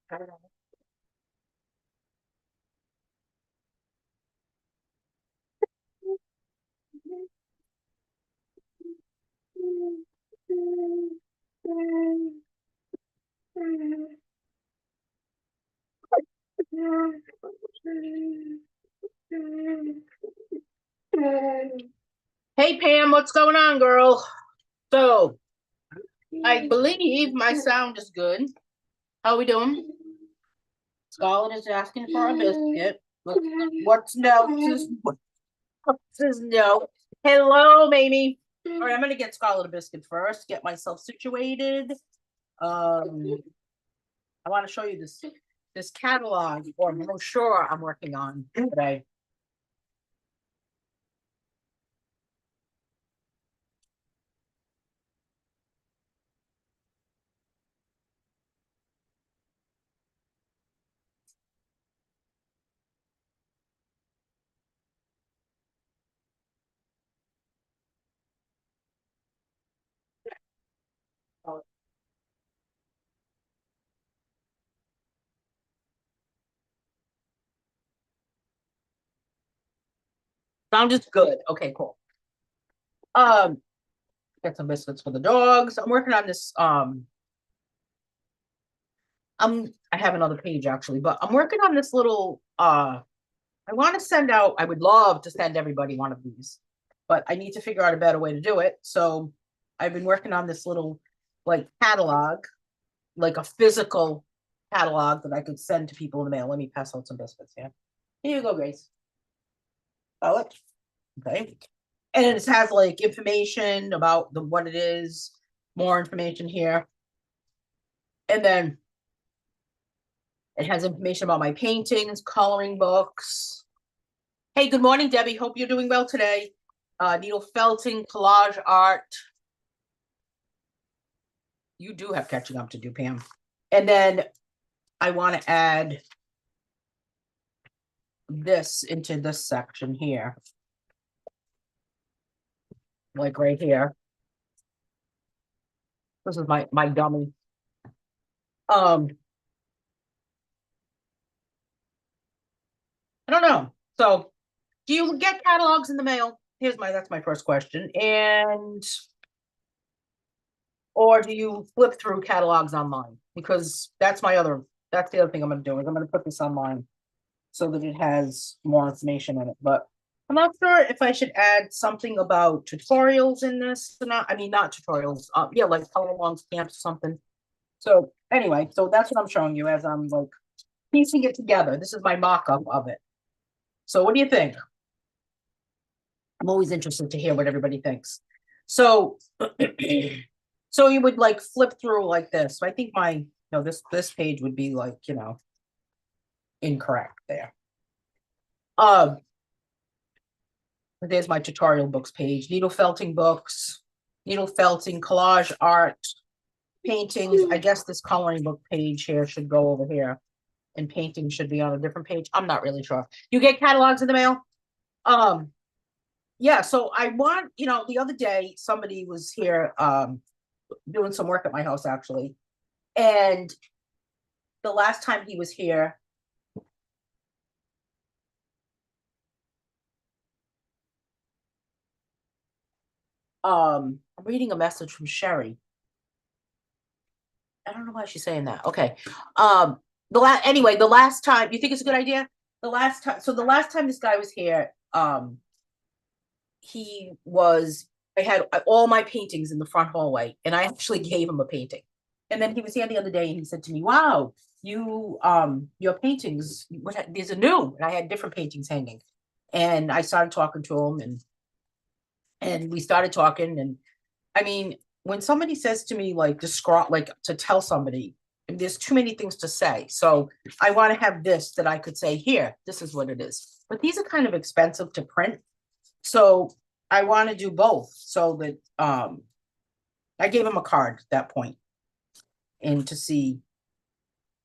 Hey Pam, what's going on, girl? So I believe my sound is good. How we doing? Scarlett is asking for a biscuit. What's no? What's his no? Hello, Mamie. All right, I'm gonna get Scarlett a biscuit first. Get myself situated. I want to show you this catalog or brochure I'm working on today. Sound is good. Okay, cool. Um, get some biscuits for the dogs. I'm working on this. I have another page actually, but I'm working on this little. I want to send out. I would love to send everybody one of these, but I need to figure out a better way to do it. So I've been working on this little like catalog, like a physical catalog that I could send to people in the mail. Let me pass out some biscuits. Yeah, here you go, Grace. Oh, it. Okay. And it has like information about what it is, more information here. And then it has information about my paintings, coloring books. Hey, good morning, Debbie. Hope you're doing well today. Needle felting, collage art. You do have catching up to do, Pam. And then I want to add this into this section here. Like right here. This is my dummy. I don't know. So do you get catalogs in the mail? That's my first question. And or do you flip through catalogs online? Because that's the other thing I'm gonna do is I'm gonna put this online so that it has more information in it. But I'm not sure if I should add something about tutorials in this or not. I mean, not tutorials. Yeah, like color along stamps or something. So anyway, so that's what I'm showing you as I'm like piecing it together. This is my mock-up of it. So what do you think? I'm always interested to hear what everybody thinks. So, so you would like flip through like this. So I think this page would be like, incorrect there. Um, there's my tutorial books page, needle felting books, needle felting, collage art, paintings. I guess this coloring book page here should go over here and painting should be on a different page. I'm not really sure. You get catalogs in the mail? Yeah, so I want, the other day somebody was here doing some work at my house actually. And the last time he was here, I'm reading a message from Sherry. I don't know why she's saying that. Okay. The last time, you think it's a good idea? The last time this guy was here, I had all my paintings in the front hallway, and I actually gave him a painting. And then he was here the other day and he said to me, wow, your paintings, these are new. And I had different paintings hanging. And I started talking to him and we started talking. And I mean, when somebody says to me, like, describe, like, to tell somebody, there's too many things to say. So I want to have this that I could say, here, this is what it is. But these are kind of expensive to print. So I want to do both so that I gave him a card at that point and to see,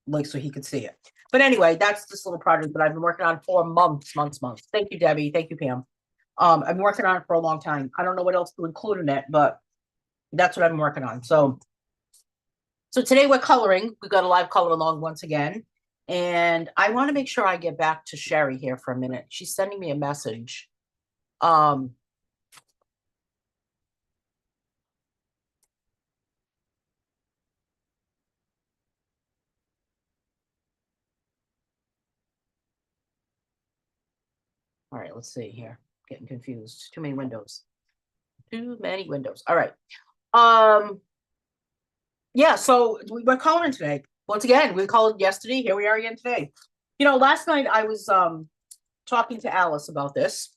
like, so he could see it. But anyway, that's this little project that I've been working on for months. Thank you, Debbie. Thank you, Pam. I've been working on it for a long time. I don't know what else to include in it, but that's what I've been working on. So So today we're coloring. We've got a live color along once again. And I want to make sure I get back to Sherry here for a minute. She's sending me a message. Um, all right, let's see here. Getting confused. Too many windows. Too many windows. All right. Yeah, so we're coloring today. Once again, we colored yesterday. Here we are again today. Last night I was talking to Alice about this,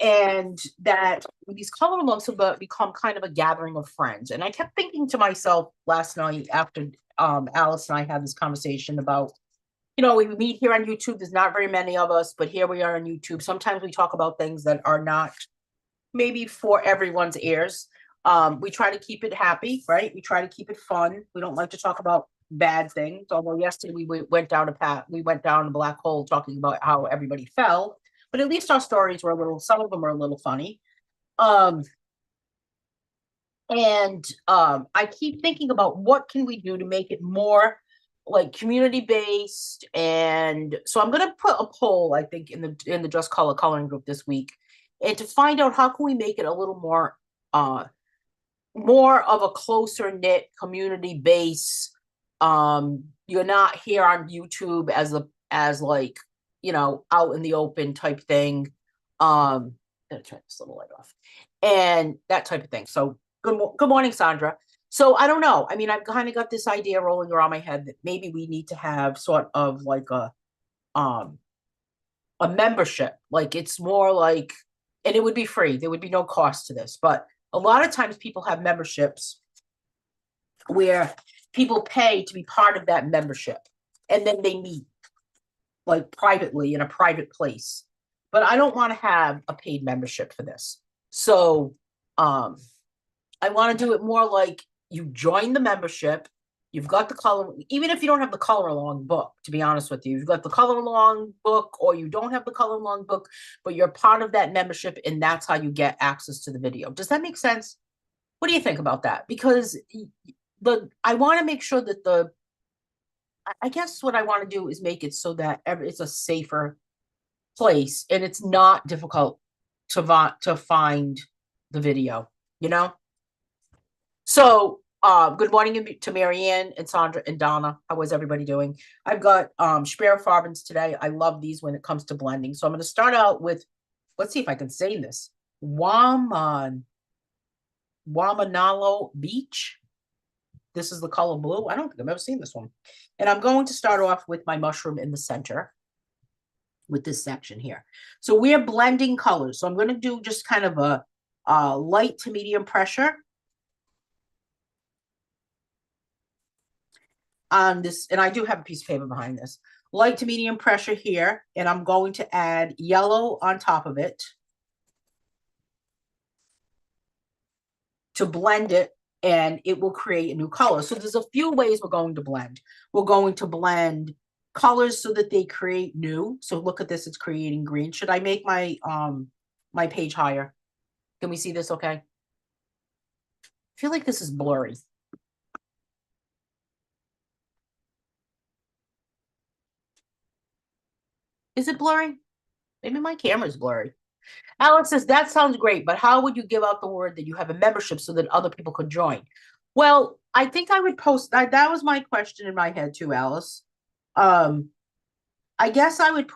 and that these color alongs have become kind of a gathering of friends. And I kept thinking to myself last night after Alice and I had this conversation about, we meet here on YouTube. There's not very many of us, but here we are on YouTube. Sometimes we talk about things that are not maybe for everyone's ears. We try to keep it happy, right? We try to keep it fun. We don't like to talk about bad things. Although yesterday we went down a black hole talking about how everybody fell. But at least our stories were some of them are a little funny. Um, and I keep thinking about what can we do to make it more like community based. And so I'm going to put a poll, I think, in the Just Color coloring group this week, and to find out how can we make it a little more of a closer knit community base. You're not here on YouTube as like, out in the open type thing. Gonna turn this little light off and that type of thing. So good morning, Sandra. So I don't know. I mean, I've kind of got this idea rolling around my head that maybe we need to have sort of like um a membership. Like it's more like, and it would be free. There would be no cost to this, but a lot of times people have memberships where people pay to be part of that membership, and then they meet like privately in a private place. But I don't want to have a paid membership for this. So I want to do it more like you join the membership. You've got the color, even if you don't have the color along book, to be honest with you, you've got the color along book, or you don't have the color along book, but you're part of that membership, and that's how you get access to the video. Does that make sense? What do you think about that? Because I want to make sure that I guess what I want to do is make it so that it's a safer place and it's not difficult to find the video, you know? So, good morning to Marianne and Sandra and Donna. How is everybody doing? I've got Sparrowfarbens today. I love these when it comes to blending. So I'm going to start out with, let's see if I can say this. Wamanalo Beach. This is the color blue. I don't think I've ever seen this one. And I'm going to start off with my mushroom in the center with this section here. So we're blending colors. So I'm going to do just kind of a light to medium pressure on this. And I do have a piece of paper behind this. Light to medium pressure here. And I'm going to add yellow on top of it to blend it, and it will create a new color. So there's a few ways we're going to blend. We're going to blend colors so that they create new. So look at this, it's creating green. Should I make my my page higher? Can we see this okay? I feel like this is blurry. Is it blurry? Maybe my camera's blurry. Alex says, that sounds great, but how would you give out the word that you have a membership so that other people could join? Well, I think I would post that was my question in my head too, Alice. I guess I would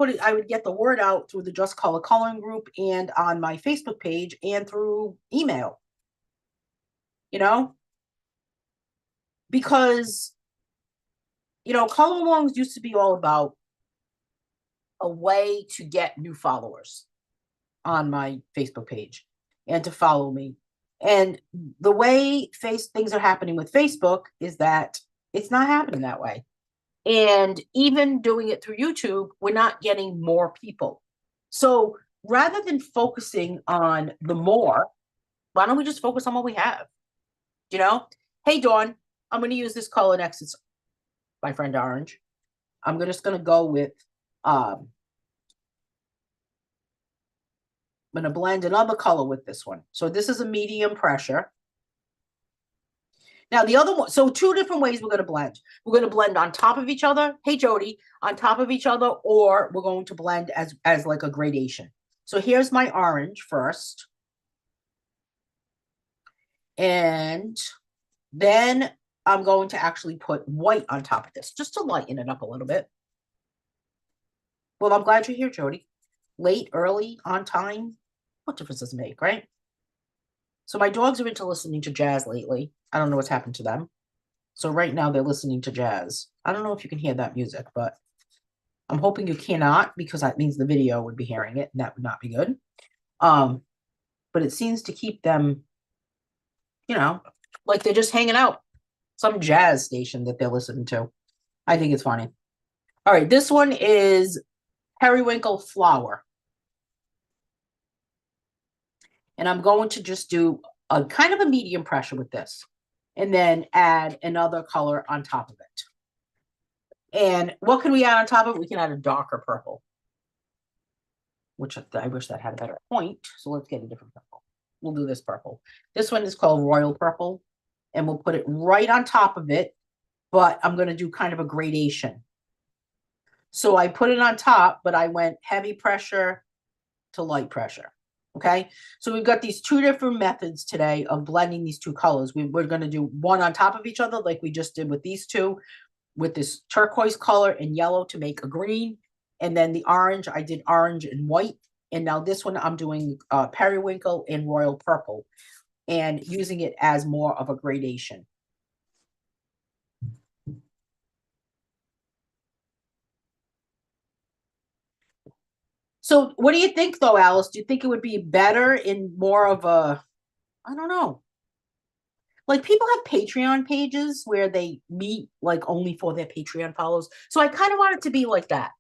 get the word out through the Just Color coloring group and on my Facebook page and through email, because, color alongs used to be all about a way to get new followers on my Facebook page and to follow me. And the way things are happening with Facebook is that it's not happening that way. And even doing it through YouTube, we're not getting more people. So rather than focusing on the more, why don't we just focus on what we have? Hey, Dawn, I'm going to use this color next. It's my friend Orange. I'm just going to go with, I'm going to blend another color with this one. So this is a medium pressure. Now the other one, so two different ways we're going to blend. We're going to blend on top of each other. Hey, Jody, on top of each other, or we're going to blend as like a gradation. So here's my orange first. And then I'm going to actually put white on top of this, just to lighten it up a little bit. Well, I'm glad you're here, Jody. Late, early, on time. What difference does it make, right? So my dogs are into listening to jazz lately. I don't know what's happened to them. So right now they're listening to jazz. I don't know if you can hear that music, but I'm hoping you cannot, because that means the video would be hearing it, and that would not be good. But it seems to keep them, like they're just hanging out. Some jazz station that they're listening to. I think it's funny. All right, this one is periwinkle flower. And I'm going to just do a kind of a medium pressure with this, and then add another color on top of it. And what can we add on top of it? We can add a darker purple, which I wish that had a better point. So let's get a different purple. We'll do this purple. This one is called royal purple, and we'll put it right on top of it, but I'm going to do kind of a gradation. So I put it on top, but I went heavy pressure to light pressure. Okay, so we've got these two different methods today of blending these two colors. We're going to do one on top of each other, like we just did with these two, with this turquoise color and yellow to make a green. And then the orange, I did orange and white. And now this one, I'm doing periwinkle and royal purple, and using it as more of a gradation. So what do you think, though, Alice? Do you think it would be better in more of a, I don't know. Like people have Patreon pages where they meet like only for their Patreon followers. So I kind of want it to be like that.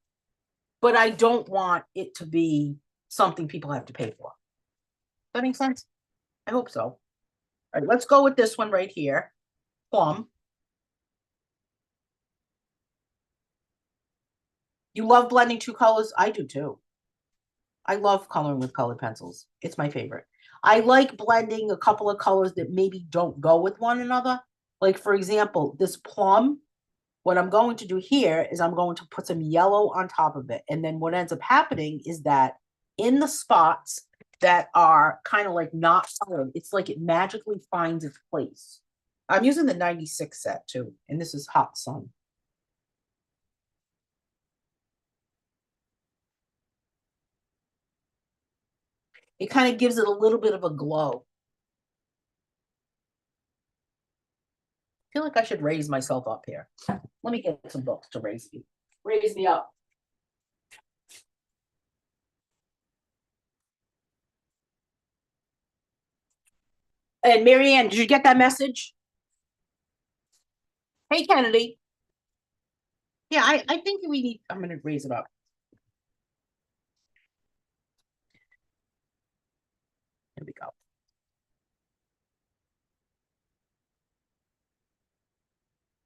But I don't want it to be something people have to pay for. That makes sense? I hope so. All right, let's go with this one right here. Plum. You love blending two colors? I do too. I love coloring with colored pencils. It's my favorite. I like blending a couple of colors that maybe don't go with one another. Like, for example, this plum, what I'm going to do here is I'm going to put some yellow on top of it. And then what ends up happening is that in the spots that are kind of like not colored, it's like it magically finds its place. I'm using the 96 set too, and this is Hot Sun. It kind of gives it a little bit of a glow. I feel like I should raise myself up here. Let me get some books to raise me. Raise me up. And Marianne, did you get that message? Hey, Kennedy. Yeah, I think we need, I'm going to raise it up. Here we go.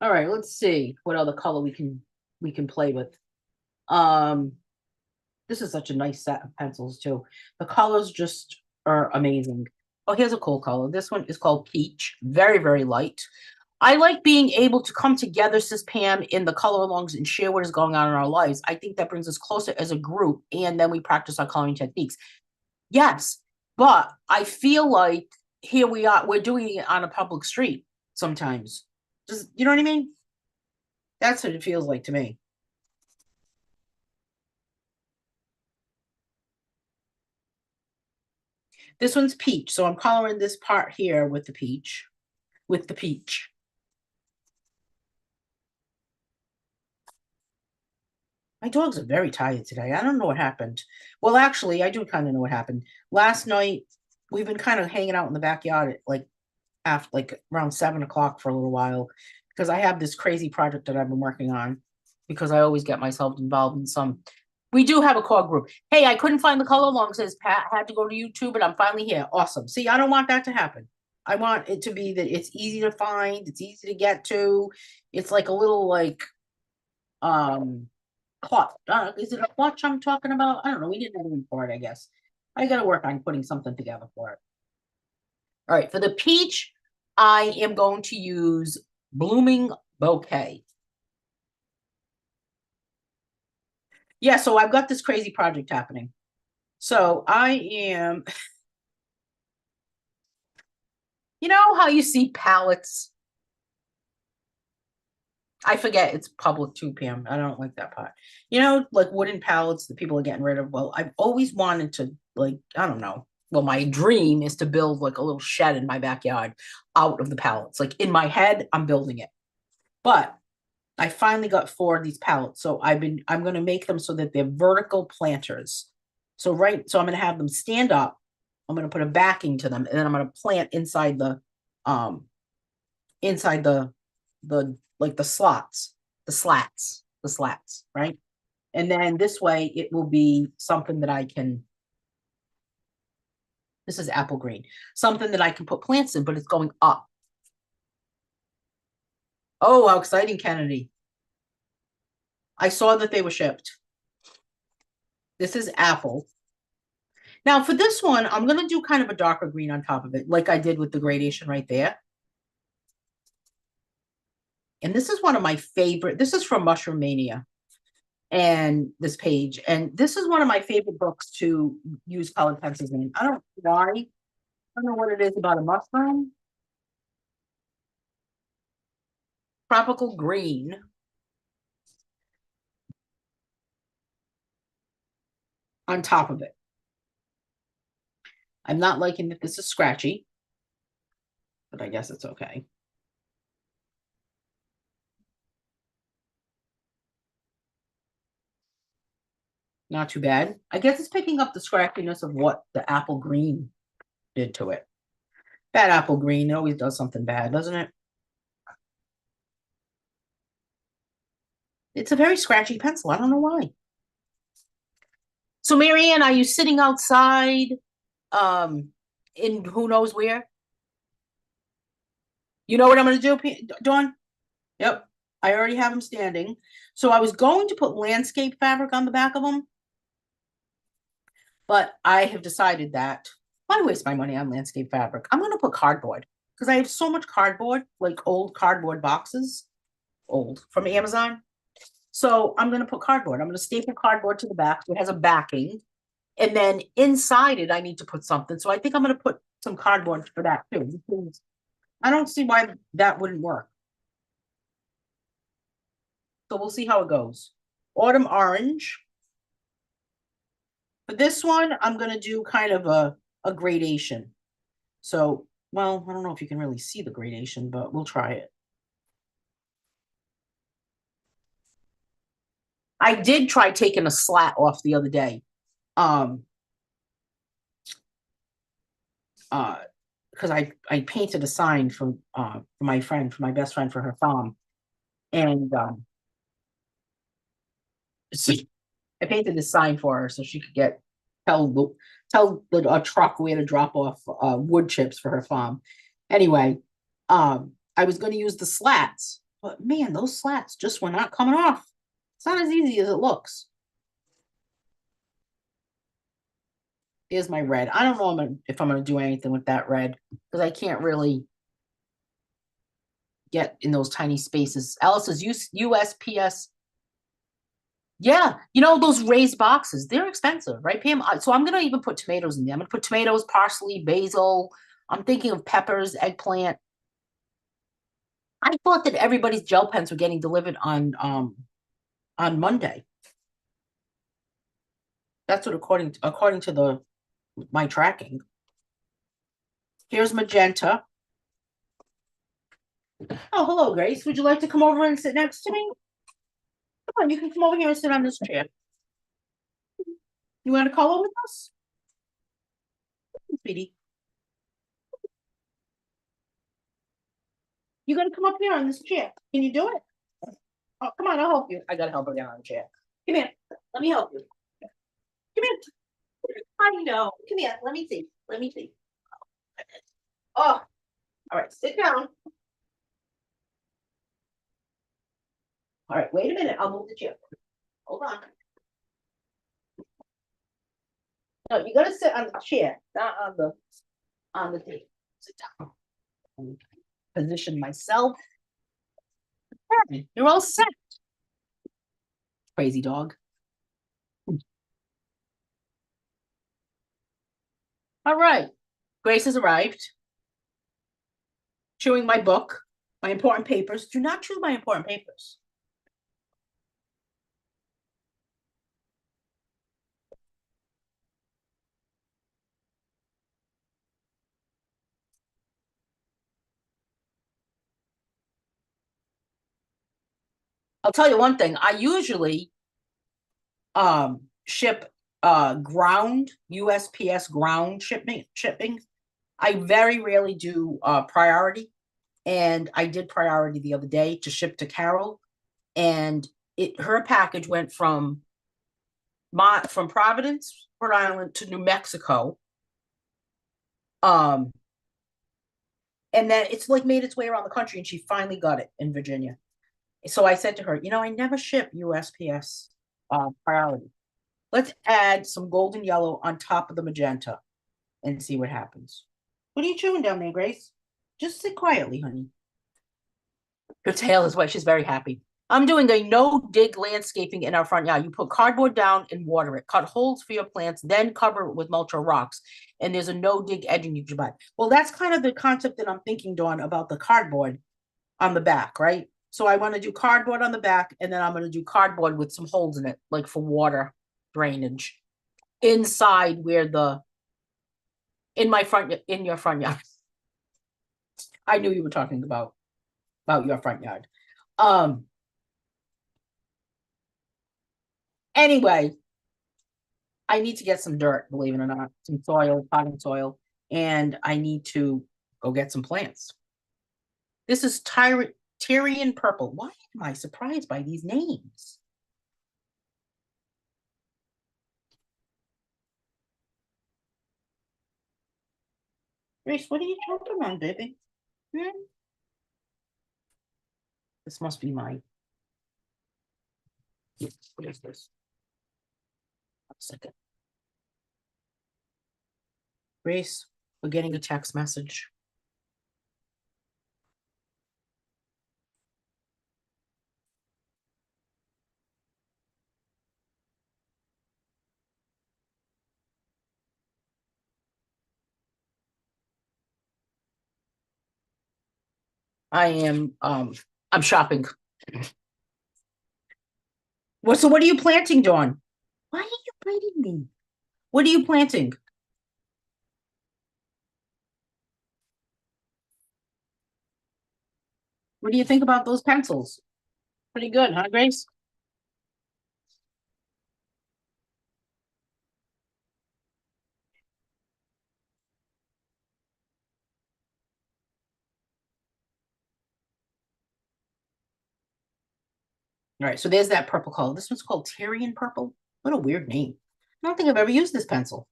All right, let's see what other color we can play with. This is such a nice set of pencils too. The colors just are amazing. Oh, here's a cool color. This one is called Peach. Very, very light. I like being able to come together, Sis Pam, in the color alongs and share what is going on in our lives. I think that brings us closer as a group, and then we practice our coloring techniques. Yes, but I feel like here we are, we're doing it on a public street sometimes. Just, you know what I mean? That's what it feels like to me. This one's peach, so I'm coloring this part here with the peach, with the peach. My dogs are very tired today. I don't know what happened. Well, actually, I do kind of know what happened. Last night, we've been kind of hanging out in the backyard at like after like around 7 o'clock for a little while, because I have this crazy project that I've been working on, because I always get myself involved in some. We do have a core group. Hey, I couldn't find the color along. Says Pat had to go to YouTube, but I'm finally here. Awesome. See, I don't want that to happen. I want it to be that it's easy to find, it's easy to get to. It's like a little like um clutch. Is it a clutch I'm talking about? I don't know. We didn't have a name for it, I guess. I gotta work on putting something together for it. All right, for the peach, I am going to use Blooming Bouquet. Yeah, so I've got this crazy project happening. So I am, you know how you see palettes? I forget it's public too, Pam. I don't like that part. You know, like wooden pallets that people are getting rid of. Well, I've always wanted to, like, I don't know. Well, my dream is to build like a little shed in my backyard out of the pallets. Like in my head, I'm building it. But I finally got 4 of these pallets. So I'm gonna make them so that they're vertical planters. So I'm gonna have them stand up. I'm gonna put a backing to them, and then I'm gonna plant um inside the like the slats, right? And then this way it will be something that I can, this is apple green, something that I can put plants in, but it's going up. Oh, how exciting, Kennedy. I saw that they were shipped. This is apple. Now for this one, I'm gonna do kind of a darker green on top of it, like I did with the gradation right there. And this is one of my favorite, this is from Mushroom Mania and this page. And this is one of my favorite books to use colored pencils in. I don't know why. I don't know what it is about a mushroom. Tropical green on top of it. I'm not liking that this is scratchy, but I guess it's okay. Not too bad. I guess it's picking up the scratchiness of what the apple green did to it. Bad apple green, it always does something bad, doesn't it? It's a very scratchy pencil. I don't know why. So, Marianne, are you sitting outside in who knows where? You know what I'm going to do, Dawn? Yep. I already have them standing. So I was going to put landscape fabric on the back of them, but I have decided that why waste my money on landscape fabric? I'm going to put cardboard because I have so much cardboard, like old cardboard boxes, old from Amazon. So I'm going to put cardboard. I'm going to staple cardboard to the back so it has a backing. And then inside it, I need to put something. So I think I'm going to put some cardboard for that too. I don't see why that wouldn't work. So we'll see how it goes. Autumn orange. For this one, I'm going to do kind of a gradation. So, well, I don't know if you can really see the gradation, but we'll try it. I did try taking a slat off the other day. Um, because I painted a sign for my friend, for my best friend for her farm. And so I painted this sign for her so she could tell a truck where to drop off wood chips for her farm. Anyway, I was going to use the slats, but man, those slats just were not coming off. It's not as easy as it looks. Here's my red. I don't know if I'm going to do anything with that red because I can't really get in those tiny spaces. Alice's USPS. Yeah, you know those raised boxes, they're expensive, right, Pam? So I'm gonna even put tomatoes in there. I'm gonna put tomatoes, parsley, basil. I'm thinking of peppers, eggplant. I thought that everybody's gel pens were getting delivered on Monday. That's what according to the my tracking. Here's magenta. Oh, hello, Grace. Would you like to come over and sit next to me? Come on, you can come over here and sit on this chair. You want to color with us, sweetie? You got to come up here on this chair. Can you do it? Oh, come on, I'll help you. I gotta help her get on the chair. Come here. Let me help you. Come here. I know. Come here. Let me see. Let me see. Oh, all right. Sit down. All right. Wait a minute. I'll move the chair. Hold on. No, you gotta sit on the chair, not on the table. Sit down. Position myself. You're all set. Crazy dog. All right. Grace has arrived. Chewing my book, my important papers. Do not chew my important papers. I'll tell you one thing. I usually ship ground USPS ground shipping. I very rarely do priority. And I did priority the other day to ship to Carol. And her package went from Providence, Rhode Island to New Mexico. And then it's like made its way around the country, and she finally got it in Virginia. So I said to her, I never ship USPS priority. Let's add some golden yellow on top of the magenta and see what happens. What are you chewing down there, Grace? Just sit quietly, honey. Her tail is wet. She's very happy. I'm doing a no-dig landscaping in our front yard. You put cardboard down and water it. Cut holes for your plants, then cover it with mulch or rocks. And there's a no-dig edging you can buy. Well, that's kind of the concept that I'm thinking, Dawn, about the cardboard on the back, right? So I want to do cardboard on the back, and then I'm going to do cardboard with some holes in it, like for water drainage. Inside where in your front yard. I knew you were talking about your front yard. Anyway, I need to get some dirt, believe it or not, some soil, potting soil, and I need to go get some plants. This is Tyrian purple. Why am I surprised by these names? Grace, what are you choking on, baby? This must be mine. What is this? 1 second. Grace, we're getting a text message. I'm shopping. So what are you planting, Dawn? Why are you biting me? What are you planting? What do you think about those pencils? Pretty good, huh, Grace? All right, so there's that purple color. This one's called Tyrian purple. What a weird name. I don't think I've ever used this pencil.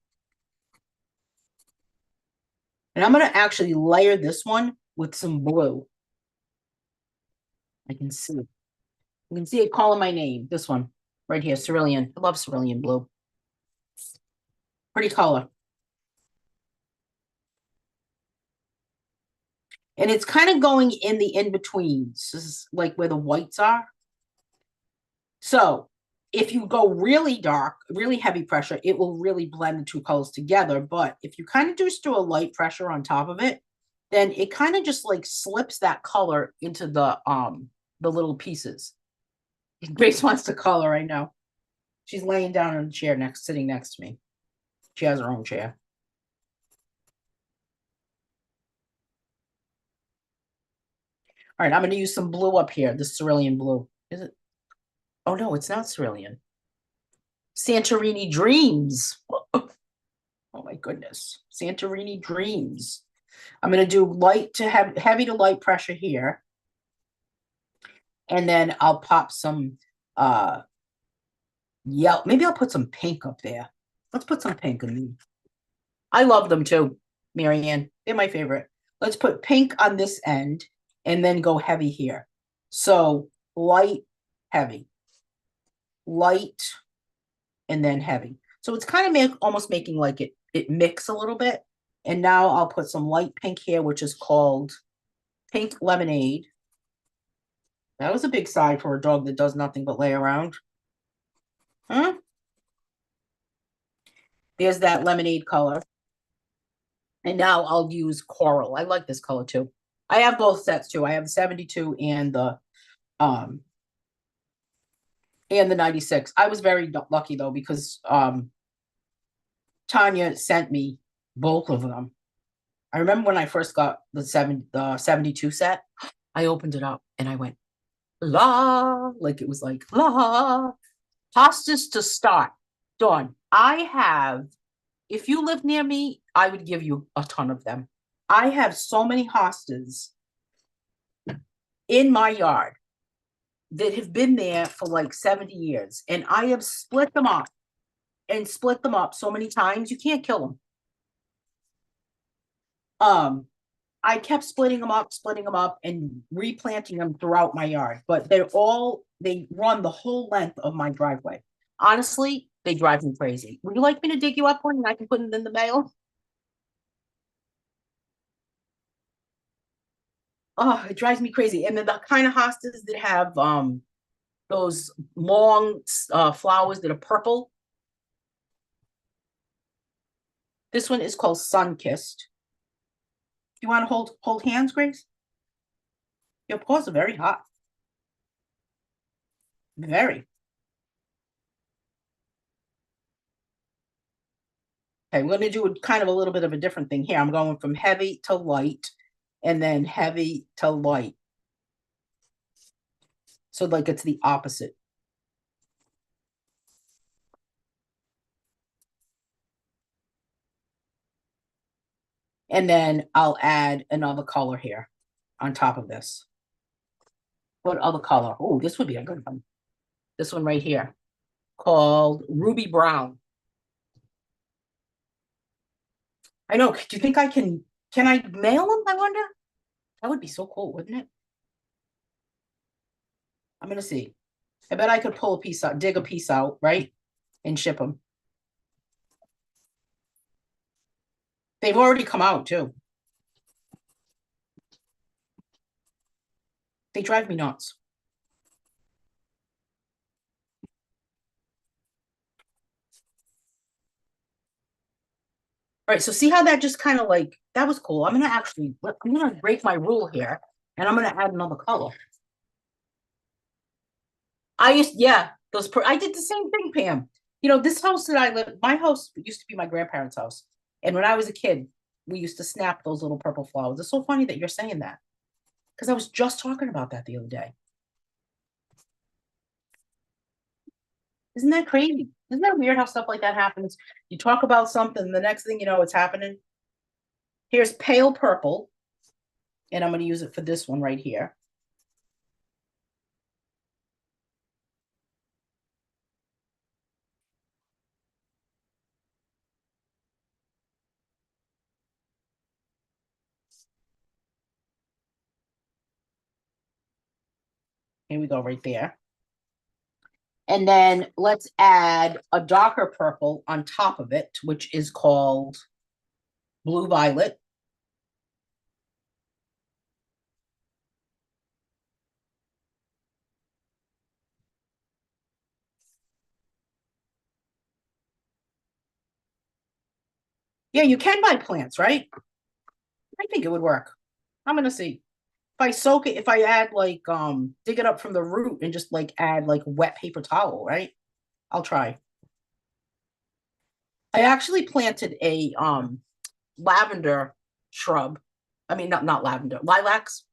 And I'm going to actually layer this one with some blue. I can see. You can see it calling my name. This one right here, cerulean. I love cerulean blue. Pretty color. And it's kind of going in the in-betweens. This is like where the whites are. So if you go really dark, really heavy pressure, it will really blend the two colors together. But if you kind of just do a light pressure on top of it, then it kind of just like slips that color into the little pieces. Grace wants to color right now. She's laying down in a chair sitting next to me. She has her own chair. All right, I'm going to use some blue up here, the cerulean blue. Is it? Oh, no, it's not cerulean. Santorini Dreams. Oh, my goodness. Santorini Dreams. I'm going to do light to heavy to light pressure here. And then I'll pop some yellow. Maybe I'll put some pink up there. Let's put some pink in these. I love them too, Marianne. They're my favorite. Let's put pink on this end and then go heavy here. So light, heavy. Light, and then heavy. So it's kind of almost making like it mix a little bit. And now I'll put some light pink here, which is called pink lemonade. That was a big sigh for a dog that does nothing but lay around. Huh? There's that lemonade color. And now I'll use coral. I like this color too. I have both sets too. I have the 72 um and the 96. I was very lucky though because Tanya sent me both of them. I remember when I first got the 72 set, I opened it up and I went, la, like it was like, la, hostas to start. Dawn, I have, if you live near me, I would give you a ton of them. I have so many hostas in my yard that have been there for like 70 years, and I have split them up and split them up so many times, you can't kill them. I kept splitting them up, and replanting them throughout my yard. But they run the whole length of my driveway. Honestly, they drive me crazy. Would you like me to dig you up one and I can put it in the mail? Oh, it drives me crazy. And then the kind of hostas that have those long flowers that are purple. This one is called Sun Kissed. You want to hold hands, Grace? Your paws are very hot. Very. Okay, we're going to do kind of a little bit of a different thing here. I'm going from heavy to light and then heavy to light. So like it's the opposite. And then I'll add another color here on top of this. What other color? Oh, this would be a good one. This one right here called Ruby Brown. I know. Do you think can I mail them? I wonder. That would be so cool, wouldn't it? I'm going to see. I bet I could pull a piece out, dig a piece out, right? And ship them. They've already come out too. They drive me nuts. All right, so see how that just kind of like, that was cool. I'm gonna break my rule here, and I'm gonna add another color. Yeah, I did the same thing, Pam. You know, this house that I live, my house used to be my grandparents' house. And when I was a kid, we used to snap those little purple flowers. It's so funny that you're saying that because I was just talking about that the other day. Isn't that crazy? Isn't that weird how stuff like that happens? You talk about something, the next thing you know, it's happening. Here's pale purple, and I'm going to use it for this one right here. Here we go, right there. And then let's add a darker purple on top of it, which is called Blue Violet. Yeah, you can buy plants, right? I think it would work. I'm gonna see. If I soak it, if I add like dig it up from the root and just like add like wet paper towel, right? I'll try. I actually planted a lavender shrub. I mean, not lavender, lilacs.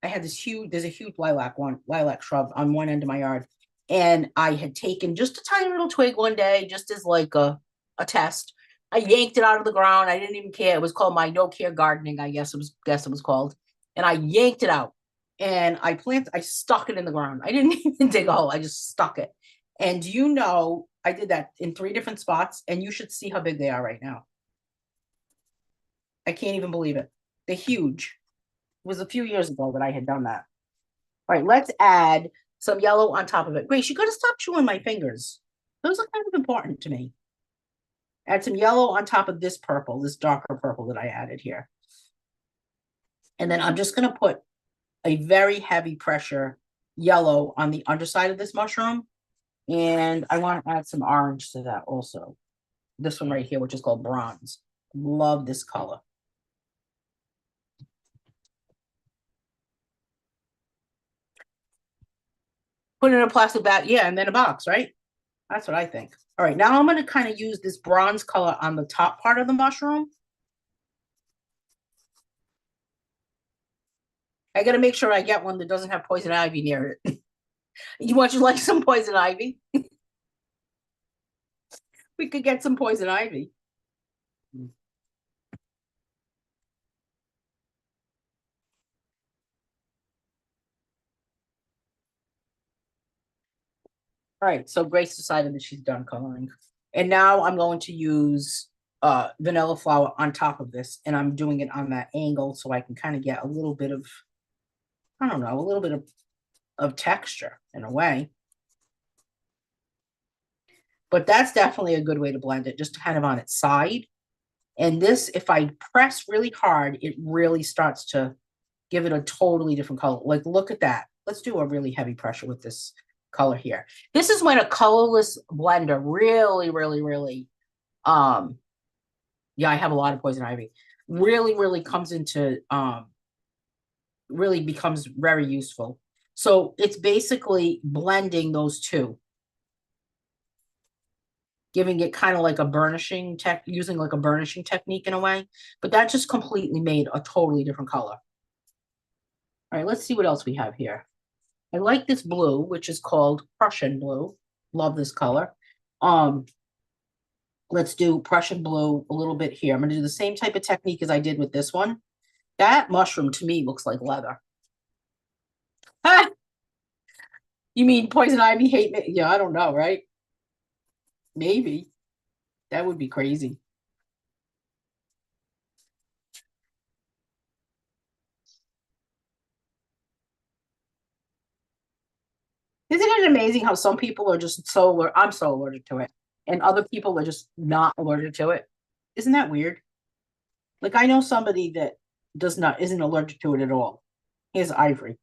I had there's a huge lilac shrub on one end of my yard. And I had taken just a tiny little twig one day, just as like a test. I yanked it out of the ground. I didn't even care. It was called my no care gardening, I guess it was called. And I yanked it out and I stuck it in the ground. I didn't even dig a hole. I just stuck it. And you know, I did that in 3 different spots, and you should see how big they are right now. I can't even believe it. They're huge. It was a few years ago that I had done that. All right, let's add some yellow on top of it. Grace, you got to stop chewing my fingers. Those are kind of important to me. Add some yellow on top of this purple, this darker purple that I added here. And then I'm just going to put a very heavy pressure yellow on the underside of this mushroom. And I want to add some orange to that also. This one right here, which is called bronze. Love this color. Put it in a plastic bag, yeah, and then a box, right? That's what I think. All right, now I'm going to kind of use this bronze color on the top part of the mushroom. I got to make sure I get one that doesn't have poison ivy near it. You like some poison ivy? We could get some poison ivy. All right, so Grace decided that she's done coloring. And now I'm going to use vanilla flour on top of this, and I'm doing it on that angle so I can kind of get a little bit of, I don't know, a little bit of texture in a way. But that's definitely a good way to blend it, just kind of on its side. And this, if I press really hard, it really starts to give it a totally different color. Like, look at that. Let's do a really heavy pressure with this color here. This is when a colorless blender really, really, really, yeah, I have a lot of poison ivy, really, really comes into, really becomes very useful. So it's basically blending those two, giving it kind of like a burnishing tech, using like a burnishing technique in a way, but that just completely made a totally different color. All right, let's see what else we have here. I like this blue, which is called Prussian blue. Love this color. Um, let's do Prussian blue a little bit here. I'm going to do the same type of technique as I did with this one. That mushroom to me looks like leather. Ah, you mean poison ivy hate me? Yeah, I don't know, right? Maybe. That would be crazy. Isn't it amazing how some people are just so I'm so allergic to it, and other people are just not allergic to it? Isn't that weird? Like I know somebody that does not isn't allergic to it at all. He has ivory.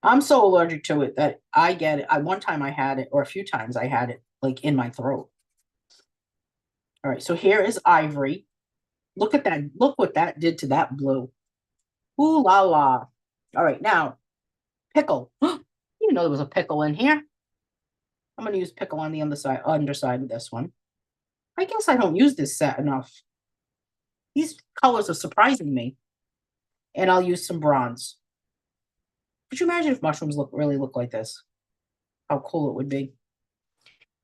I'm so allergic to it that I get it. I one time I had it, or a few times I had it like in my throat. All right, so here is ivory. Look at that. Look what that did to that blue. Ooh la la. All right, now pickle. You know there was a pickle in here. I'm gonna use pickle on the underside of this one. I guess I don't use this set enough. These colors are surprising me. And I'll use some bronze. Could you imagine if mushrooms really look like this? How cool it would be.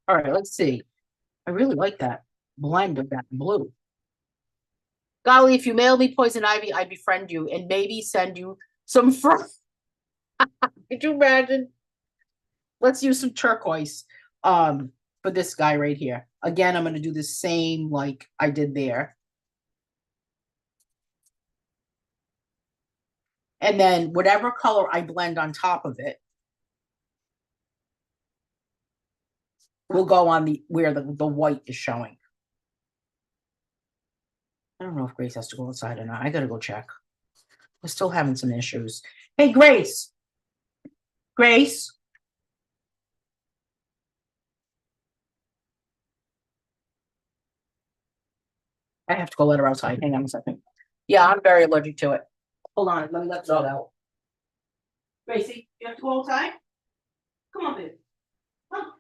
All right, let's see. I really like that blend of that blue. Golly, if you mail me poison ivy, I'd befriend you and maybe send you some fruit. Could you imagine? Let's use some turquoise for this guy right here. Again, I'm gonna do the same like I did there. And then whatever color I blend on top of it will go on the where the white is showing. I don't know if Grace has to go outside or not. I gotta go check. We're still having some issues. Hey, Grace. Grace. I have to go let her outside. Hang on a second. Yeah, I'm very allergic to it. Hold on. Let me let the dog out. Gracie, you have to go outside? Come on, baby. Come.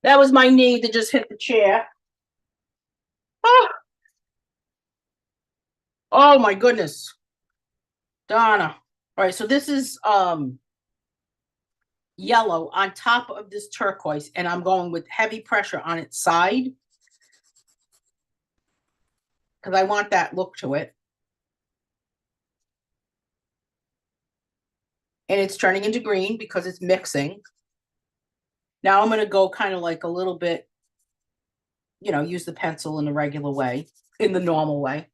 That was my knee that just hit the chair. Oh, oh my goodness, Donna. All right, so this is yellow on top of this turquoise, and I'm going with heavy pressure on its side because I want that look to it. And it's turning into green because it's mixing. Now I'm going to go kind of like a little bit, use the pencil in the regular way, in the normal way.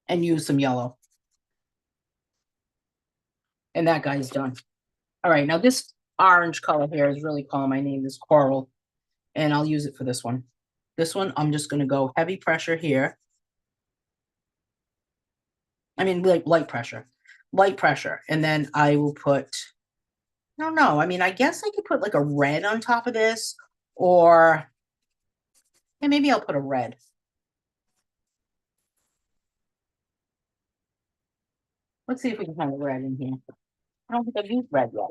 And use some yellow. And that guy's done. All right, now this orange color here is really calling my name, this coral. And I'll use it for this one. This one, I'm just going to go heavy pressure here. I mean, light pressure. Light pressure. And then I will put, I don't know. I mean, I guess I could put like a red on top of this. Or, yeah, maybe I'll put a red. Let's see if we can find a red in here. I don't think I've used red yet.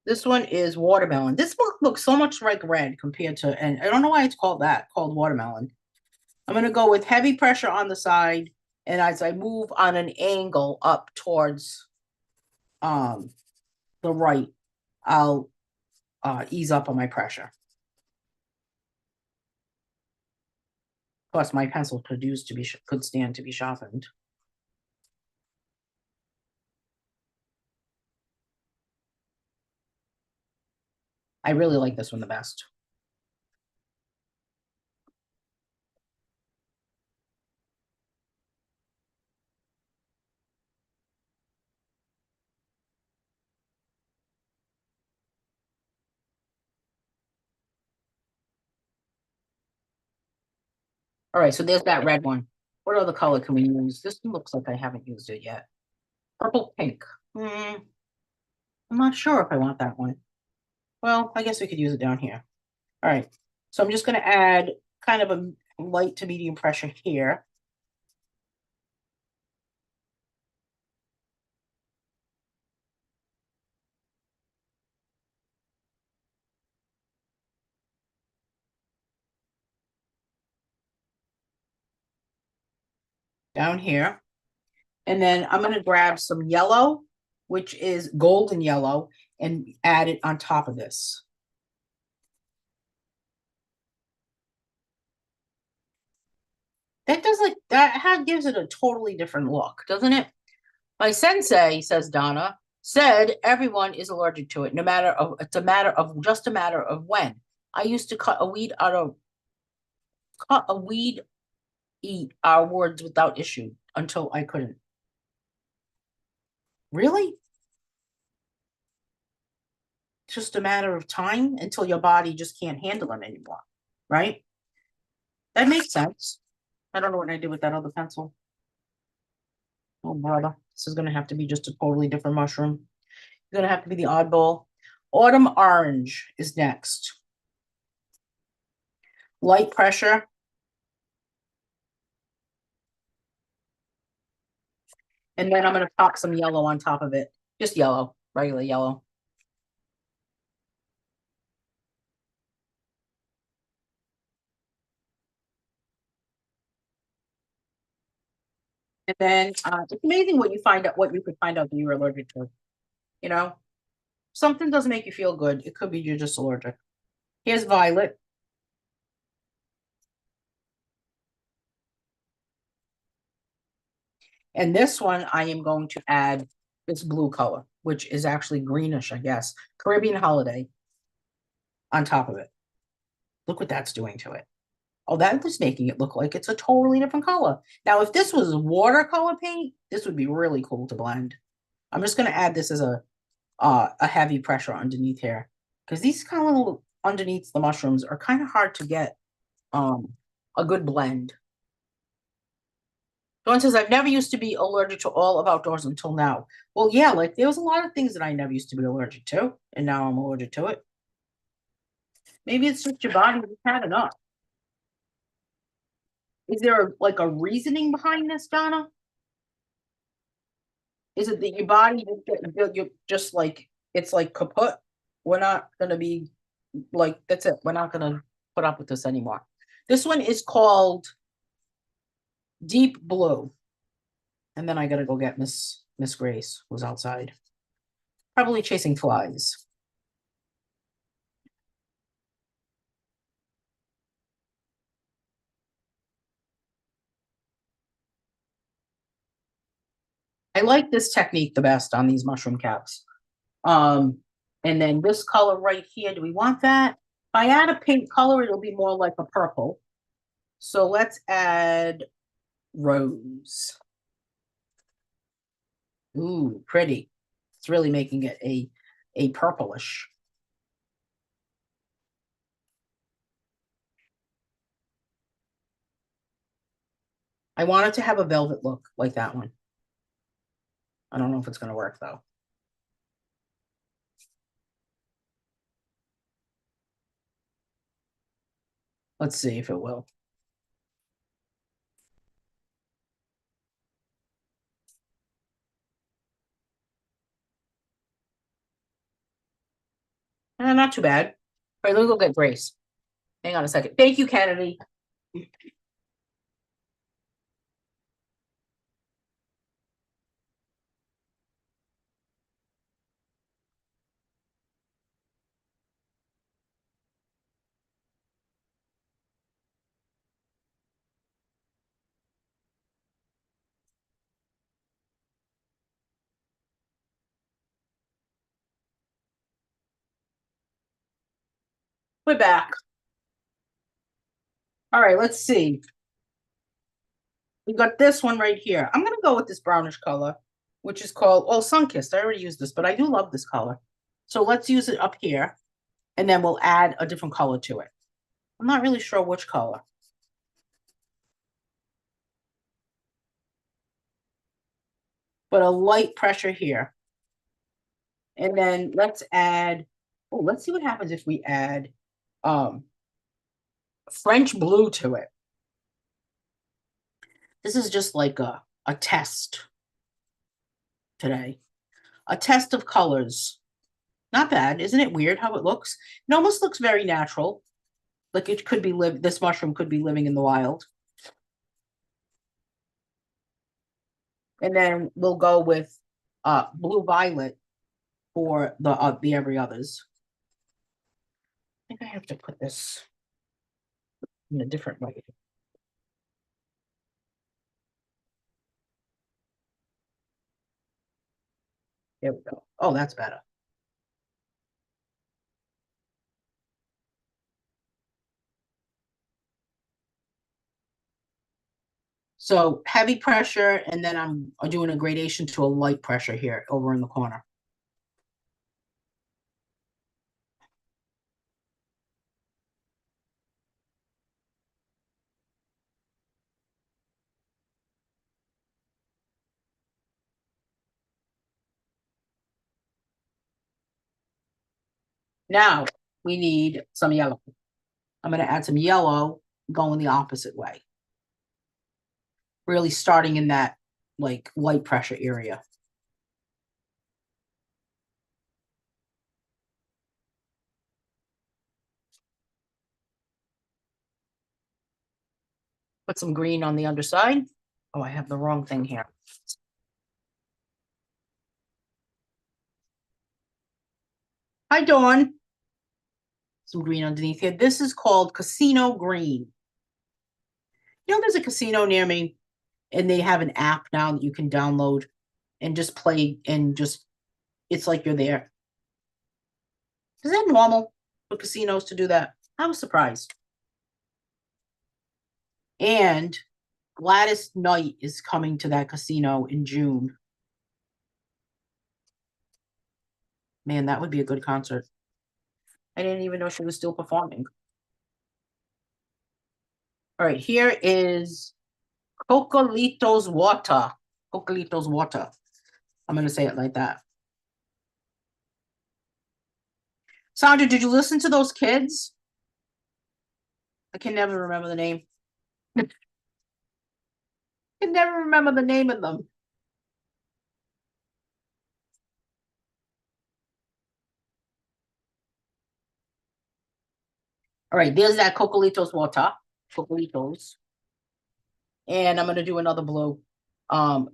This one is watermelon. This book looks so much like red compared to, and I don't know why it's called that, called watermelon. I'm going to go with heavy pressure on the side. And as I move on an angle up towards the right, I'll ease up on my pressure. Plus, my pencil could stand to be sharpened. I really like this one the best. All right, so there's that red one. What other color can we use? This one looks like I haven't used it yet. Purple pink. I'm not sure if I want that one. Well, I guess we could use it down here. All right, so I'm just going to add kind of a light to medium pressure here. Down here. And then I'm going to grab some yellow, which is golden yellow, and add it on top of this. That does like that gives it a totally different look, doesn't it? My sensei, says Donna, said everyone is allergic to it, no matter of it's just a matter of when. I used to cut a weed eat our words without issue until I couldn't. Really? It's just a matter of time until your body just can't handle them anymore, right? That makes sense. I don't know what I did with that other pencil. Oh, brother. This is going to have to be just a totally different mushroom. It's going to have to be the oddball. Autumn orange is next. Light pressure. And then I'm going to pop some yellow on top of it. Just yellow, regular yellow. And then it's amazing what you could find out that you're allergic to. You know, something doesn't make you feel good. It could be you're just allergic. Here's violet. And this one, I am going to add this blue color, which is actually greenish, I guess. Caribbean holiday on top of it. Look what that's doing to it. Oh, that is making it look like it's a totally different color. Now, if this was watercolor paint, this would be really cool to blend. I'm just going to add this as a heavy pressure underneath here because these kind of little underneath the mushrooms are kind of hard to get a good blend. Dawn says, I've never used to be allergic to all of outdoors until now. Well, yeah, like there was a lot of things that I never used to be allergic to, and now I'm allergic to it. Maybe it's just your body has had enough. Is there like a reasoning behind this, Donna? Is it that your body you're just like it's like kaput? We're not gonna be like that's it. We're not gonna put up with this anymore. This one is called Deep Blue. And then I gotta go get Miss Grace, who's outside. Probably chasing flies. I like this technique the best on these mushroom caps. Um, and then this color right here, do we want that? If I add a pink color, it'll be more like a purple. So let's add rose. Ooh, pretty. It's really making it a purplish. I want it to have a velvet look like that one. I don't know if it's gonna work though. Let's see if it will. Not too bad. All right, let me go get Grace. Hang on a second. Thank you, Kennedy. We're back. All right, let's see. We got this one right here. I'm gonna go with this brownish color, which is called Sunkissed. I already used this, but I do love this color. So let's use it up here, and then we'll add a different color to it. I'm not really sure which color. But a light pressure here. And then let's add, let's see what happens if we add French blue to it. This is just like a test today. A test of colors. Not bad. Isn't it weird how it looks? It almost looks very natural. Like it could be this mushroom could be living in the wild. And then we'll go with blue violet for the every others. I think I have to put this in a different way. There we go. Oh, that's better. So heavy pressure, and then I'm doing a gradation to a light pressure here over in the corner. Now we need some yellow. I'm going to add some yellow going the opposite way. Really starting in that like light pressure area. Put some green on the underside. Oh, I have the wrong thing here. Hi, Dawn. Some green underneath here. This is called Casino Green. You know, there's a casino near me, and they have an app now that you can download and just play and just, it's like you're there. Is that normal for casinos to do that? I was surprised. And Gladys Knight is coming to that casino in June. Man, that would be a good concert. I didn't even know she was still performing. All right, here is Cocolitos Water. Cocolitos Water. I'm going to say it like that. Sandra, did you listen to those kids? I can never remember the name. can never remember the name of them. All right, there's that Cocolitos water. Cocolitos. And I'm gonna do another blue. Wamalo.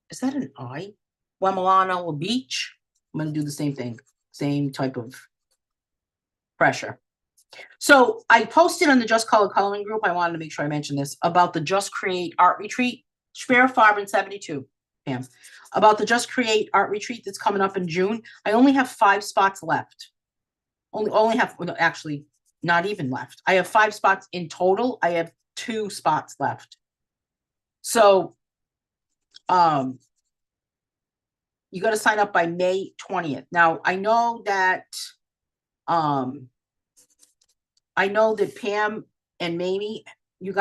Is that an I? Wamalano Beach. I'm gonna do the same thing. Same type of pressure. So I posted on the Just Color Coloring group, I wanted to make sure I mentioned this, about the Just Create Art Retreat, Spear Farb in 72, Pam. About the Just Create Art Retreat that's coming up in June. I only have 5 spots left. Only have, well, actually, not even left. I have 5 spots in total. I have 2 spots left. So, you got to sign up by May 20th. Now, I know that Pam and Mamie, you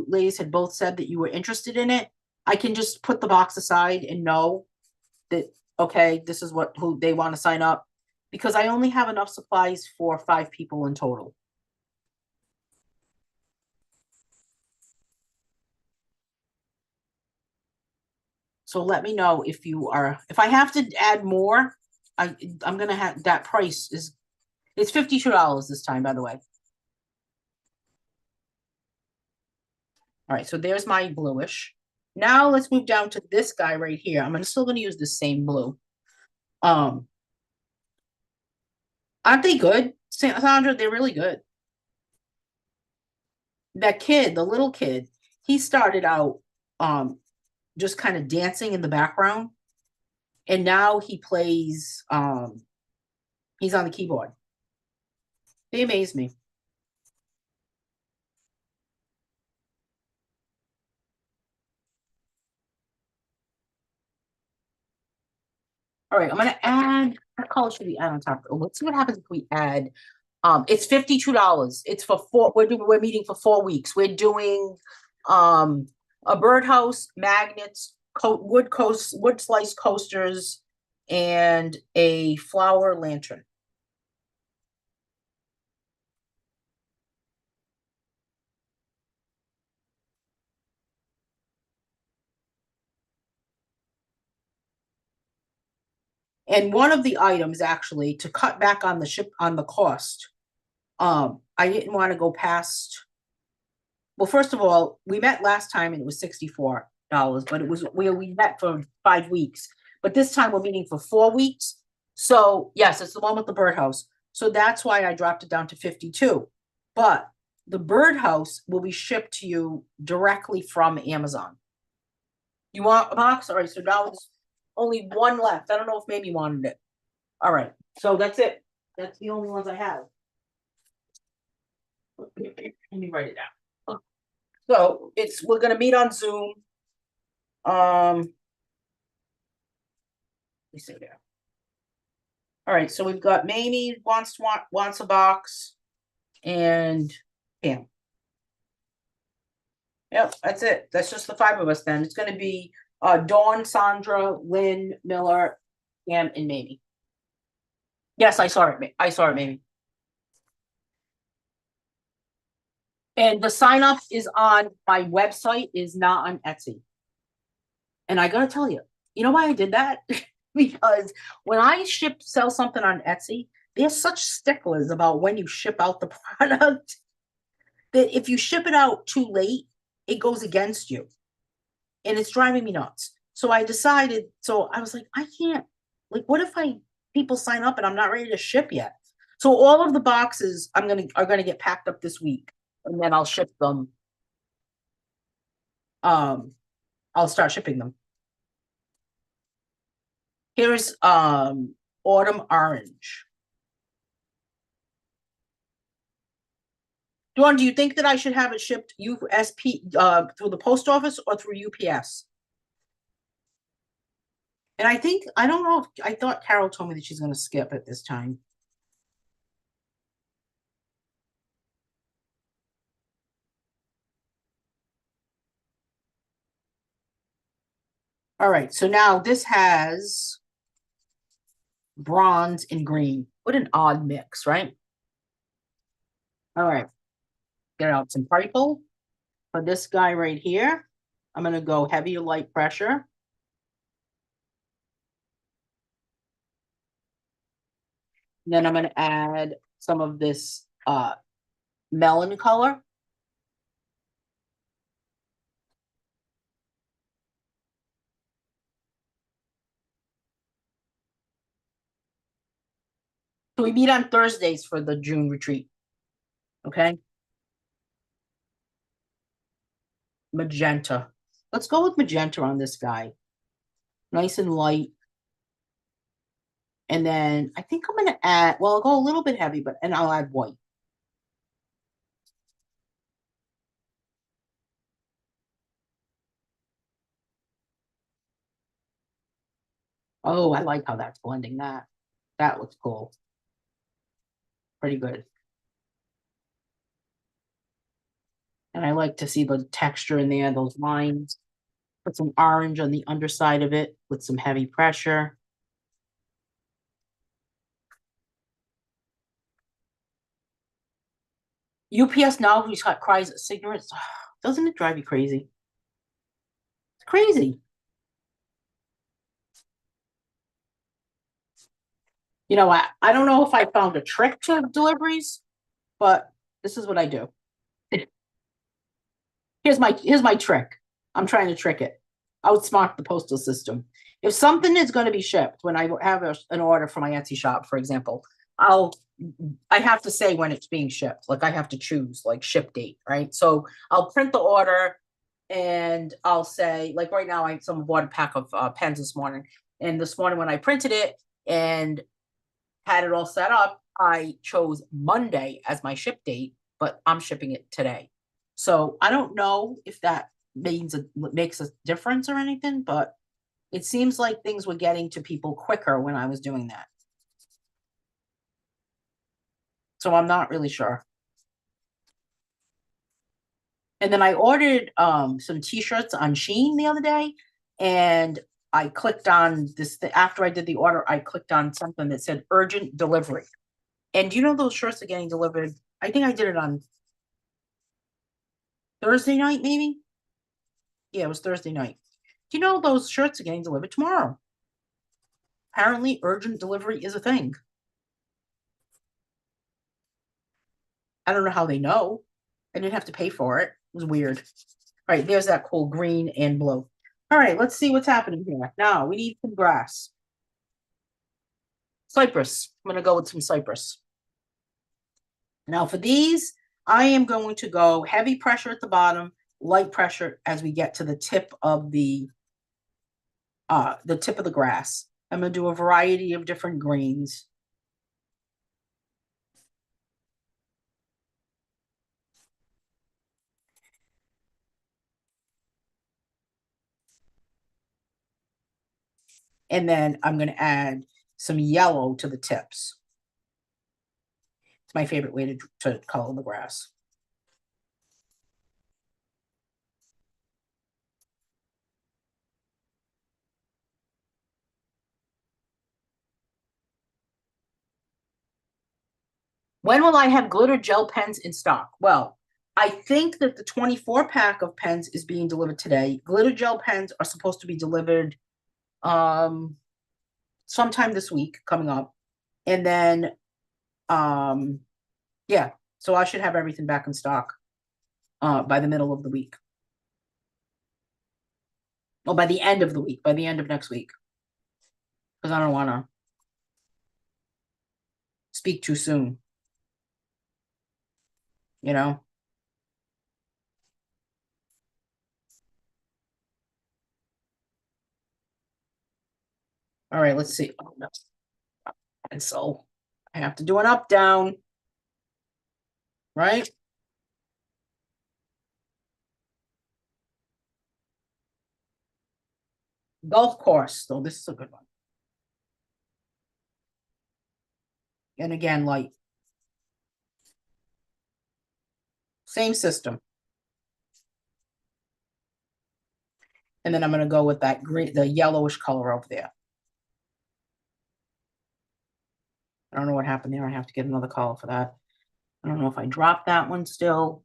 ladies had both said that you were interested in it. I can just put the box aside and know that, okay, this is who they want to sign up, because I only have enough supplies for 5 people in total. So let me know if I have to add more, I'm gonna have, that price it's $52 this time, by the way. All right, so there's my bluish. Now let's move down to this guy right here. I'm still gonna use the same blue. Aren't they good, Sandra? They're really good. That kid, the little kid, he started out just kind of dancing in the background, and now he plays, he's on the keyboard. They amaze me. All right, I'm gonna add, what color should we add on top? Let's see what happens if we add, it's $52. It's for 4, we're meeting for 4 weeks. We're doing a birdhouse, magnets, wood slice coasters, and a flower lantern. And one of the items, actually, to cut back on the cost, I didn't want to go past. Well, first of all, we met last time and it was $64, but it was we met for 5 weeks. But this time we're meeting for 4 weeks. So yes, it's the one with the birdhouse. So that's why I dropped it down to 52. But the birdhouse will be shipped to you directly from Amazon. You want a box? All right, so now it's only one left. I don't know if maybe wanted it. All right, so that's it. That's the only ones I have. Let me write it down. So we're gonna meet on Zoom. Let me see there. All right, so we've got Mamie wants a box, and Pam. Yep, that's it. That's just the 5 of us then. It's gonna be Dawn, Sandra, Lynn, Miller, Pam, and Mamie. Yes, I saw it. I saw it, Mamie. And the sign up is on my website, is not on Etsy. And I gotta tell you, you know why I did that? Because when I sell something on Etsy, they're such sticklers about when you ship out the product that if you ship it out too late, it goes against you. And it's driving me nuts. So I decided, so I was like, I can't, like, what if people sign up and I'm not ready to ship yet? So all of the boxes are gonna get packed up this week, and then I'll ship them. I'll start shipping them. Here's autumn orange. Dawn, do you think that I should have it shipped USP through the post office or through UPS? And I don't know, I thought Carol told me that she's going to skip at this time. All right, so now this has bronze and green. What an odd mix, right? All right. Get out some purple. For this guy right here, I'm gonna go heavy or light pressure. Then I'm gonna add some of this melon color. So we meet on Thursdays for the June retreat. Okay. Magenta. Let's go with magenta on this guy. Nice and light. And then I think I'm gonna add, well, I'll go a little bit heavy, and I'll add white. Oh, I like how that's blending that. That looks cool. Pretty good. And I like to see the texture in there, those lines. Put some orange on the underside of it with some heavy pressure. UPS now who's got cries at cigarettes. Doesn't it drive you crazy? It's crazy. You know, I don't know if I found a trick to deliveries, but this is what I do. Here's my trick. I'm trying to trick it. Outsmart the postal system. If something is going to be shipped, when I have an order for my Etsy shop, for example, I have to say when it's being shipped. Like I have to choose like ship date, right? So I'll print the order and I'll say, like right now, someone bought a pack of pens this morning, and this morning when I printed it and had it all set up, I chose Monday as my ship date, but I'm shipping it today. So I don't know if that makes a difference or anything, but it seems like things were getting to people quicker when I was doing that. So I'm not really sure. And then I ordered some t-shirts on Shein the other day, and I clicked on this after I did the order, I clicked on something that said urgent delivery. And you know those shirts are getting delivered? I think I did it on Thursday night, maybe. Yeah, it was Thursday night. Do you know those shirts are getting delivered tomorrow? Apparently, urgent delivery is a thing. I don't know how they know. I didn't have to pay for it. It was weird. All right, there's that cool green and blue. All right, let's see what's happening here. Now we need some grass. Cypress. I'm going to go with some cypress. Now for these, I am going to go heavy pressure at the bottom, light pressure as we get to the tip of the grass. I'm going to do a variety of different greens. And then I'm going to add some yellow to the tips. It's my favorite way to color the grass. When will I have glitter gel pens in stock? Well, I think that the 24 pack of pens is being delivered today. Glitter gel pens are supposed to be delivered sometime this week coming up. And then yeah, so I should have everything back in stock by the middle of the week. Well, by the end of the week, by the end of next week. Because I don't want to speak too soon. You know? All right, let's see. Oh, no. Pencil. I have to do an up down. Right? Golf course. So this is a good one. And again, light. Same system. And then I'm going to go with that green, the yellowish color over there. I don't know what happened there. I have to get another color for that. I don't know if I dropped that one still.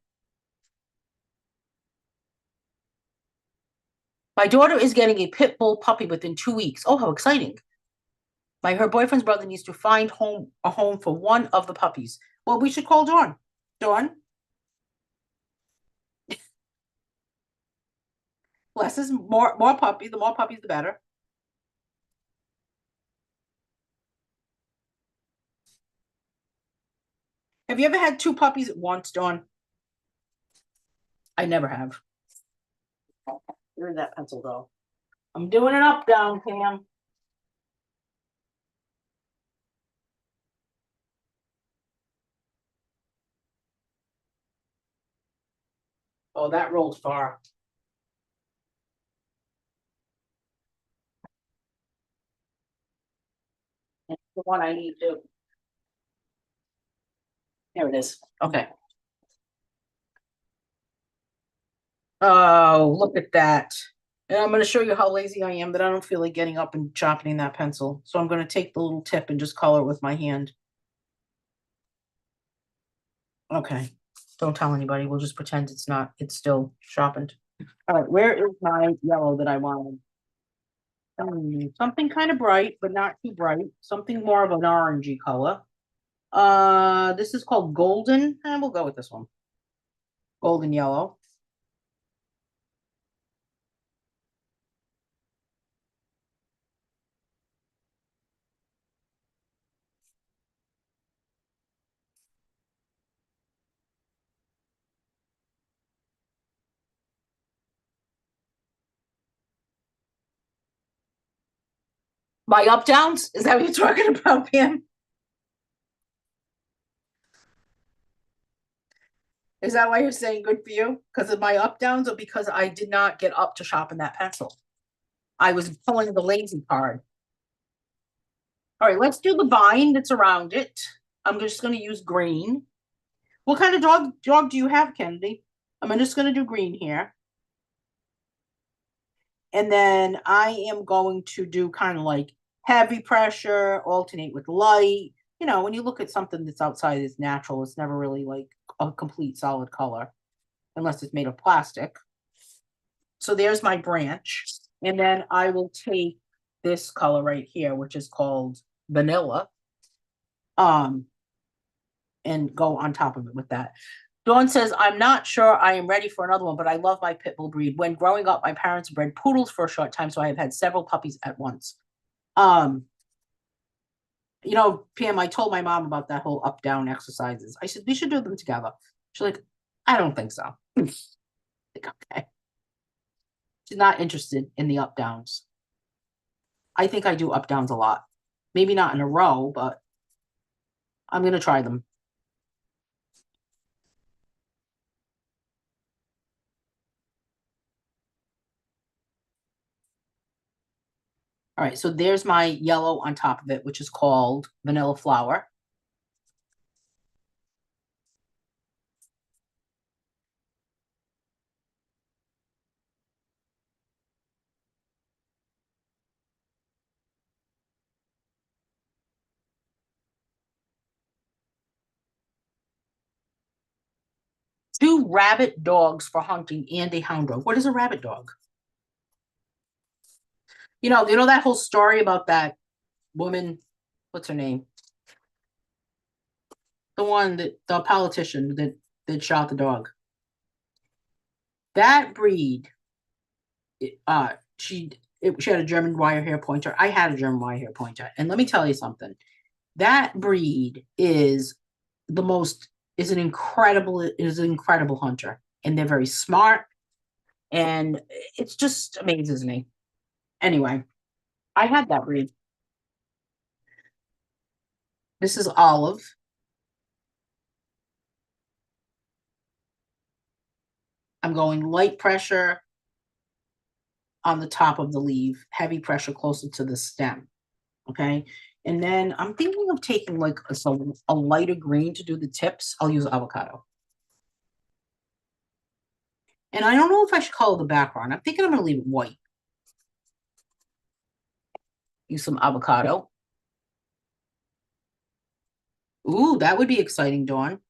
My daughter is getting a pit bull puppy within 2 weeks. Oh, how exciting. Her boyfriend's brother needs to find a home for one of the puppies. Well, we should call Dawn. Dawn, less is more puppies. The more puppies, the better. Have you ever had two puppies at once, Dawn? I never have. Where did that pencil go? I'm doing an up down, Pam. Oh, that rolled far. That's the one I need to. There it is. Okay. Oh, look at that. And I'm going to show you how lazy I am that I don't feel like getting up and sharpening that pencil. So I'm going to take the little tip and just color it with my hand. Okay. Don't tell anybody. We'll just pretend it's still sharpened. All right. Where is my yellow that I wanted? Something kind of bright, but not too bright. Something more of an orangey color. This is called golden, and we'll go with this one. Golden yellow. My up downs? Is that what you're talking about, Pam? Is that why you're saying good for you? Because of my up downs, or because I did not get up to sharpen that pencil? I was pulling the lazy card. All right, let's do the vine that's around it. I'm just going to use green. What kind of dog do you have, Kennedy? I'm just going to do green here. And then I am going to do kind of like heavy pressure, alternate with light. You know, when you look at something that's outside its natural, it's never really like a complete solid color unless it's made of plastic. So there's my branch. And then I will take this color right here, which is called vanilla, and go on top of it with that. Dawn says, I'm not sure I am ready for another one, but I love my pit bull breed. When growing up, my parents bred poodles for a short time, so I have had several puppies at once. Um, Pam, I told my mom about that whole up down exercises. I said we should do them together. She's like, I don't think so. Like, okay. She's not interested in the up downs. I think I do up downs a lot. Maybe not in a row, but I'm gonna try them. All right, so there's my yellow on top of it, which is called vanilla flower. Two rabbit dogs for hunting and a hound dog. What is a rabbit dog? You know that whole story about that woman, what's her name? The politician that shot the dog. That breed, she had a German wire hair pointer. I had a German wire hair pointer, and let me tell you something. That breed is an incredible hunter, and they're very smart, and it just amazes me. Anyway, I had that breed. This is Olive. I'm going light pressure on the top of the leaf, heavy pressure closer to the stem. Okay. And then I'm thinking of taking like a lighter green to do the tips. I'll use avocado. And I don't know if I should color the background. I'm thinking I'm going to leave it white. Use some avocado. Ooh, that would be exciting, Dawn.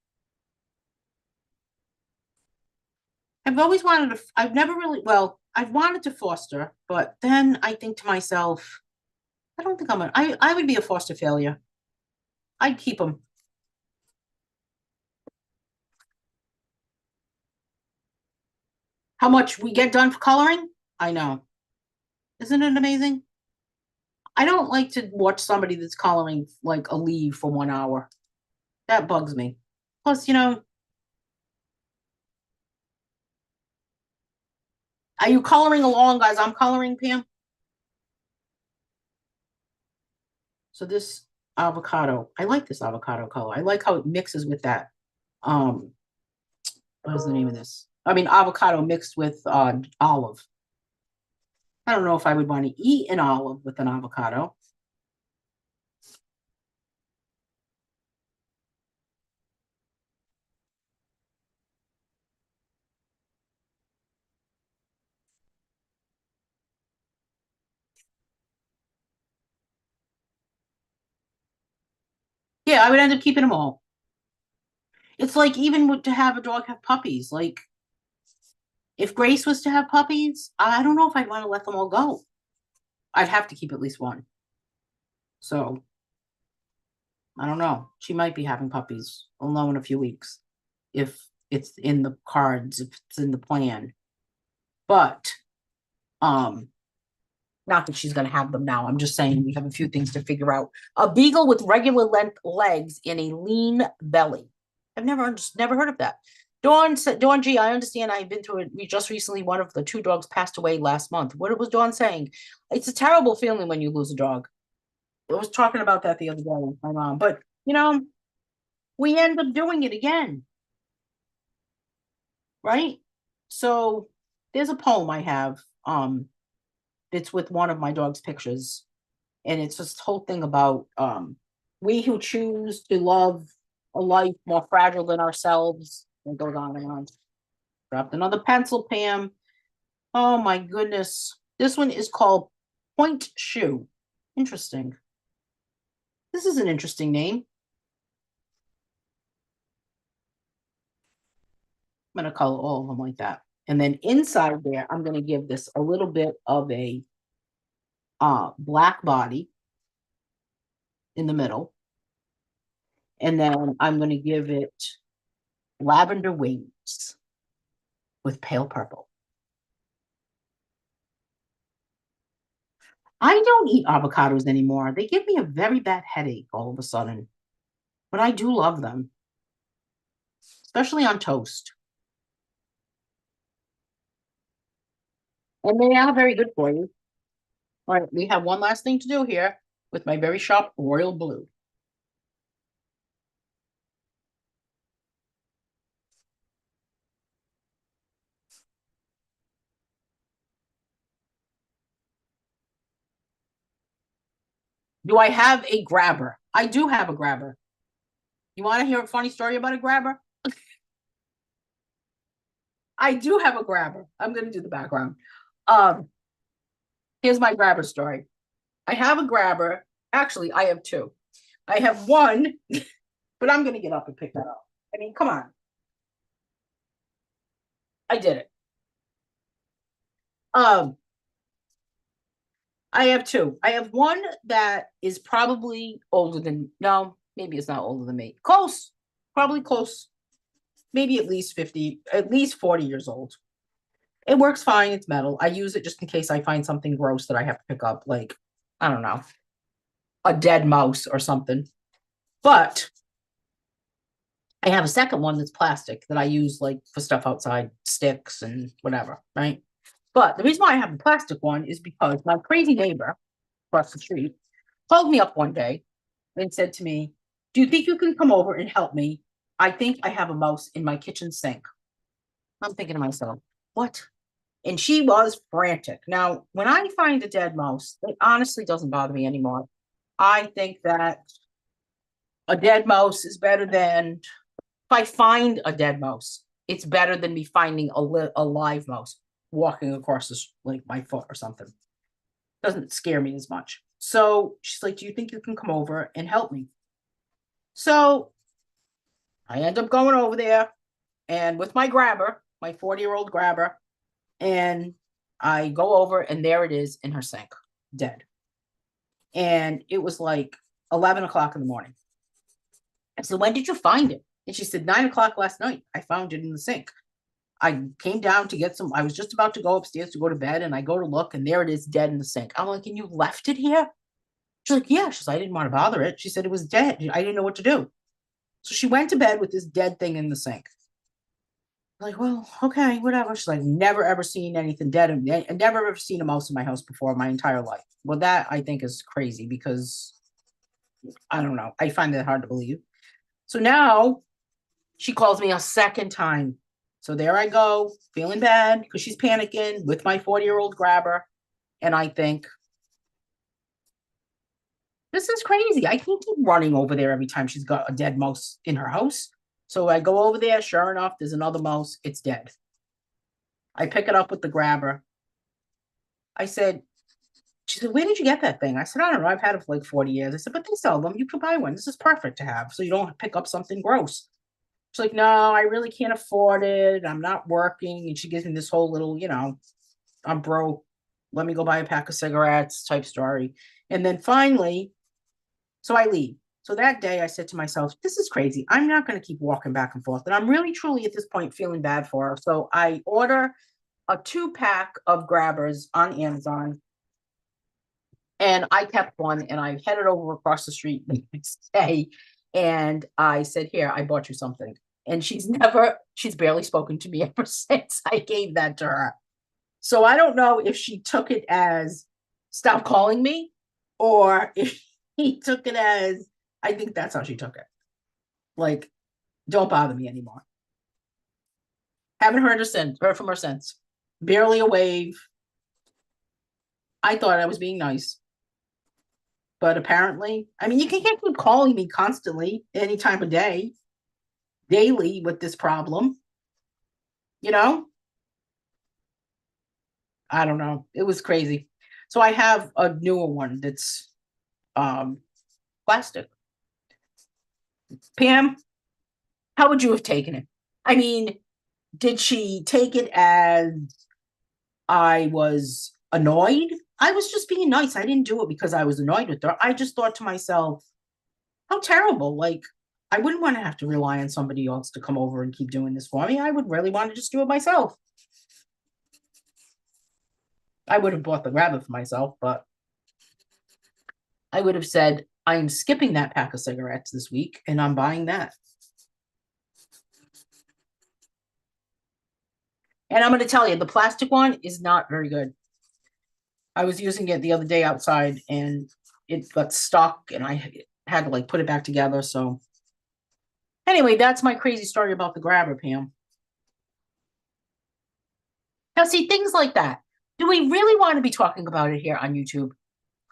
I've always wanted to, I've never really, well, I've wanted to foster, but then I think to myself, I don't think I would be a foster failure. I'd keep them. How much we get done for coloring? I know. Isn't it amazing? I don't like to watch somebody that's coloring like a leaf for 1 hour. That bugs me. Plus, are you coloring along, guys? I'm coloring, Pam. So this avocado, I like this avocado color. I like how it mixes with that. Um, what is the name of this? I mean, avocado mixed with olive. I don't know if I would want to eat an olive with an avocado. Yeah, I would end up keeping them all. It's like even to have a dog have puppies. Like if Grace was to have puppies, I don't know if I'd want to let them all go. I'd have to keep at least one. So I don't know. She might be having puppies. I'll know in a few weeks if it's in the cards, if it's in the plan. But um, not that she's gonna have them now. I'm just saying we have a few things to figure out. A beagle with regular length legs and a lean belly. I've never heard of that. Dawn said, Dawn G, I understand I've been through it. We just recently, one of the two dogs passed away last month. What was Dawn saying? It's a terrible feeling when you lose a dog. I was talking about that the other day with my mom, but we end up doing it again, right? So there's a poem I have. It's with one of my dog's pictures, and it's this whole thing about we who choose to love a life more fragile than ourselves. It goes on and on. Dropped another pencil, Pam. Oh my goodness. This one is called Point Shoe. Interesting. This is an interesting name. I'm going to color all of them like that. And then inside there, I'm going to give this a little bit of a black body in the middle. And then I'm going to give it lavender wings with pale purple. I don't eat avocados anymore. They give me a very bad headache all of a sudden, but I do love them, especially on toast. And they are very good for you. All right, we have one last thing to do here with my very sharp royal blue. Do I have a grabber? I do have a grabber. You want to hear a funny story about a grabber? I do have a grabber. I'm going to do the background. Um, Here's my grabber story. I have a grabber. Actually, I have two. I have one, but I'm going to get up and pick that up. I mean, come on. I did it. Um, I have two. I have one that is probably older than, no, maybe it's not older than me. Close, probably close. Maybe at least 50, at least 40 years old. It works fine. It's metal. I use it just in case I find something gross that I have to pick up, like, I don't know, a dead mouse or something. But I have a second one that's plastic that I use like for stuff outside, sticks and whatever, right? But the reason why I have the plastic one is because my crazy neighbor across the street called me up one day and said to me, "Do you think you can come over and help me? I think I have a mouse in my kitchen sink." I'm thinking to myself, what? And she was frantic. Now, when I find a dead mouse, it honestly doesn't bother me anymore. I think that a dead mouse is better than, if I find a dead mouse, it's better than me finding a live mouse walking across this, like my foot or something. Doesn't scare me as much. So she's like, "Do you think you can come over and help me?" So I end up going over there and with my grabber, my 40-year-old grabber, and I go over and there it is in her sink, dead. And it was like 11 o'clock in the morning. I said, when did you find it? And she said, 9 o'clock last night. I found it in the sink. I came down to get some. I was just about to go upstairs to go to bed, and I go to look, and there it is, dead in the sink. I'm like, and you left it here? She's like, yeah. She's like, I didn't want to bother it. She said it was dead. I didn't know what to do. So she went to bed with this dead thing in the sink. I'm like, well, okay, whatever. She's like, never ever seen anything dead. And never ever seen a mouse in my house before my entire life. Well, that I think is crazy because I don't know. I find that hard to believe. So now she calls me a second time. So there I go, feeling bad because she's panicking with my 40-year-old grabber. And I think, this is crazy. I can't keep running over there every time she's got a dead mouse in her house. So I go over there. Sure enough, there's another mouse. It's dead. I pick it up with the grabber. I said, she said, where did you get that thing? I said, I don't know. I've had it for like 40 years. I said, but they sell them. You could buy one. This is perfect to have. So you don't pick up something gross. She's like, no, I really can't afford it. I'm not working. And she gives me this whole little, I'm broke. Let me go buy a pack of cigarettes type story. And then finally, so I leave. So that day I said to myself, this is crazy. I'm not going to keep walking back and forth. And I'm really, truly at this point feeling bad for her. So I order a 2-pack of grabbers on Amazon. And I kept one and I headed over across the street the next day. And I said, here, I bought you something. And she's barely spoken to me ever since I gave that to her. So I don't know if she took it as stop calling me or if he took it as, I think that's how she took it. Like, don't bother me anymore. Haven't heard from her since. Barely a wave. I thought I was being nice. But apparently, I mean, you can't keep calling me constantly, any time of day, daily with this problem. I don't know. It was crazy. So I have a newer one that's plastic. Pam, how would you have taken it? I mean, did she take it as I was annoyed? I was just being nice. I didn't do it because I was annoyed with her. I just thought to myself, how terrible. Like, I wouldn't want to have to rely on somebody else to come over and keep doing this for me. I would really want to just do it myself. I would have bought the rabbit for myself, but I would have said, I am skipping that pack of cigarettes this week and I'm buying that. And I'm going to tell you, the plastic one is not very good. I was using it the other day outside and it got stuck and I had to like put it back together. So anyway, that's my crazy story about the grabber, Pam. Now, see, things like that. Do we really want to be talking about it here on YouTube?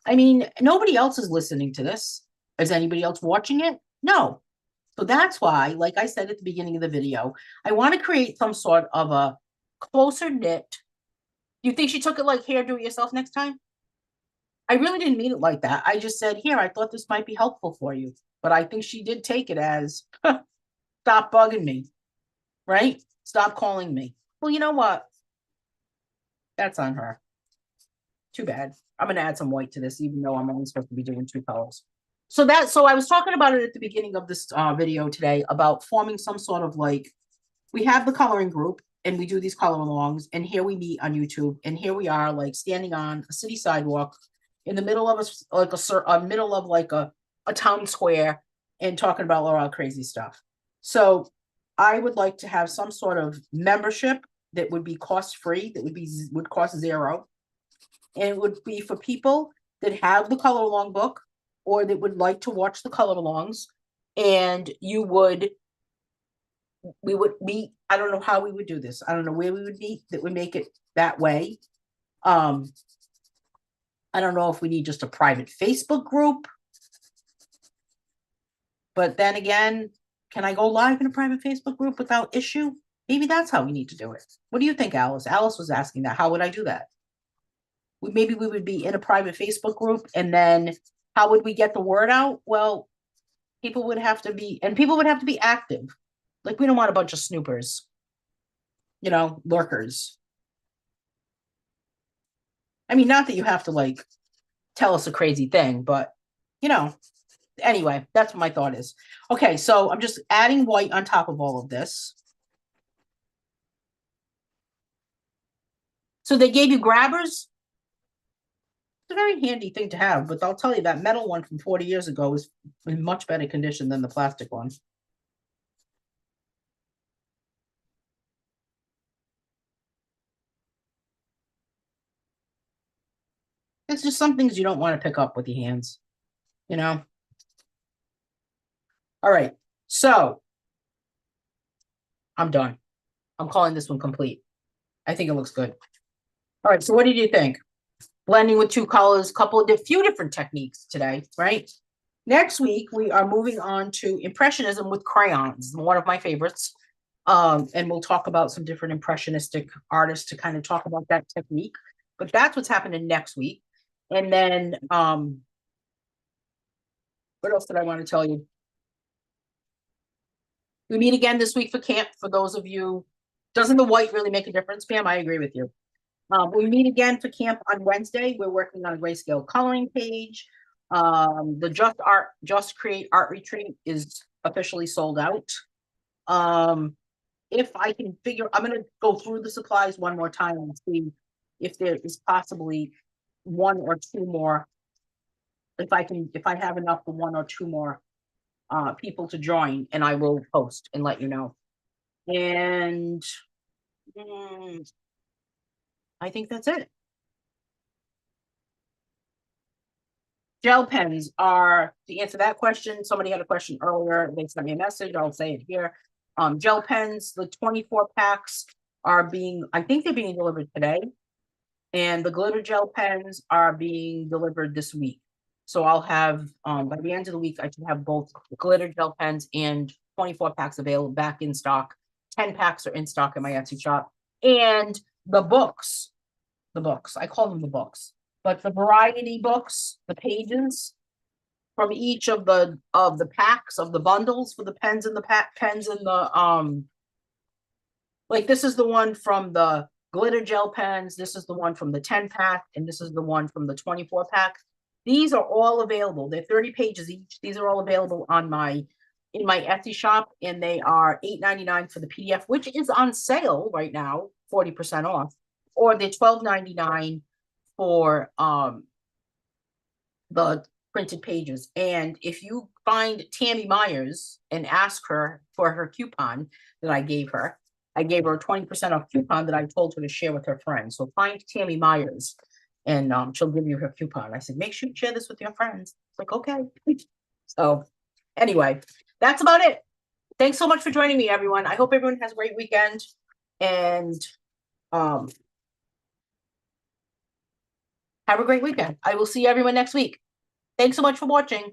I mean, nobody else is listening to this. Is anybody else watching it? No. So that's why, like I said at the beginning of the video, I want to create some sort of a closer knit. Do you think she took it like, here, do it yourself next time? I really didn't mean it like that. I just said, here, I thought this might be helpful for you. But I think she did take it as, stop bugging me, right? Stop calling me. Well, you know what? That's on her. Too bad. I'm going to add some white to this, even though I'm only supposed to be doing 2 colors. So I was talking about it at the beginning of this video today about forming some sort of like, we have the coloring group and we do these color alongs and here we meet on YouTube and here we are like standing on a city sidewalk in the middle of a town square and talking about all our crazy stuff. So I would like to have some sort of membership that would be cost free, that would cost $0. And it would be for people that have the color along book or that would like to watch the color alongs. And we would meet. I don't know how we would do this. I don't know where we would meet that would make it that way. I don't know if we need just a private Facebook group. But then again, can I go live in a private Facebook group without issue? Maybe that's how we need to do it. What do you think, Alice? Alice was asking that. How would I do that? Maybe we would be in a private Facebook group, and then how would we get the word out? Well, people would have to be active. Like, we don't want a bunch of snoopers, lurkers. I mean, not that you have to like tell us a crazy thing, but you know, anyway, that's what my thought is. Okay, so I'm just adding white on top of all of this. So they gave you grabbers. It's a very handy thing to have, but I'll tell you that metal one from 40 years ago is in much better condition than the plastic one. It's just some things you don't want to pick up with your hands, you know? All right, so I'm done. I'm calling this one complete. I think it looks good. All right, so what did you think? Blending with two colors, few different techniques today, right? Next week, we are moving on to Impressionism with crayons, one of my favorites. And we'll talk about some different impressionistic artists to kind of talk about that technique. But that's what's happening next week. And then what else did I want to tell you? We meet again this week for camp. For those of you, doesn't the white really make a difference, Pam? I agree with you. We meet again for camp on Wednesday. We're working on a grayscale coloring page. The Just Create Art Retreat is officially sold out. If I can figure, I'm going to go through the supplies one more time and see if there is possibly one or two more. If I have enough for one or two more people to join, and I will post and let you know. And I think that's it. Gel pens are, to answer that question, somebody had a question earlier, they sent me a message, I'll say it here. Gel pens, the 24 packs are being, I think they're being delivered today. And the glitter gel pens are being delivered this week. So I'll have, by the end of the week, I should have both glitter gel pens and 24 packs available back in stock. 10 packs are in stock in my Etsy shop. And the books, I call them the books, but the variety books, the pages from each of the packs of the bundles for the pens and the pens and the like this is the one from the glitter gel pens, this is the one from the 10 pack, and this is the one from the 24 pack. These are all available. They're 30 pages each. These are all available on in my Etsy shop, and they are $8.99 for the PDF, which is on sale right now, 40% off, or they're $12.99 for the printed pages. And if you find Tammy Myers and ask her for her coupon that I gave her a 20% off coupon that I told her to share with her friends. So find Tammy Myers and she'll give you her coupon. I said, make sure you share this with your friends. It's like, okay. So anyway, that's about it. Thanks so much for joining me, everyone. I hope everyone has a great weekend. And have a great weekend. I will see everyone next week. Thanks so much for watching.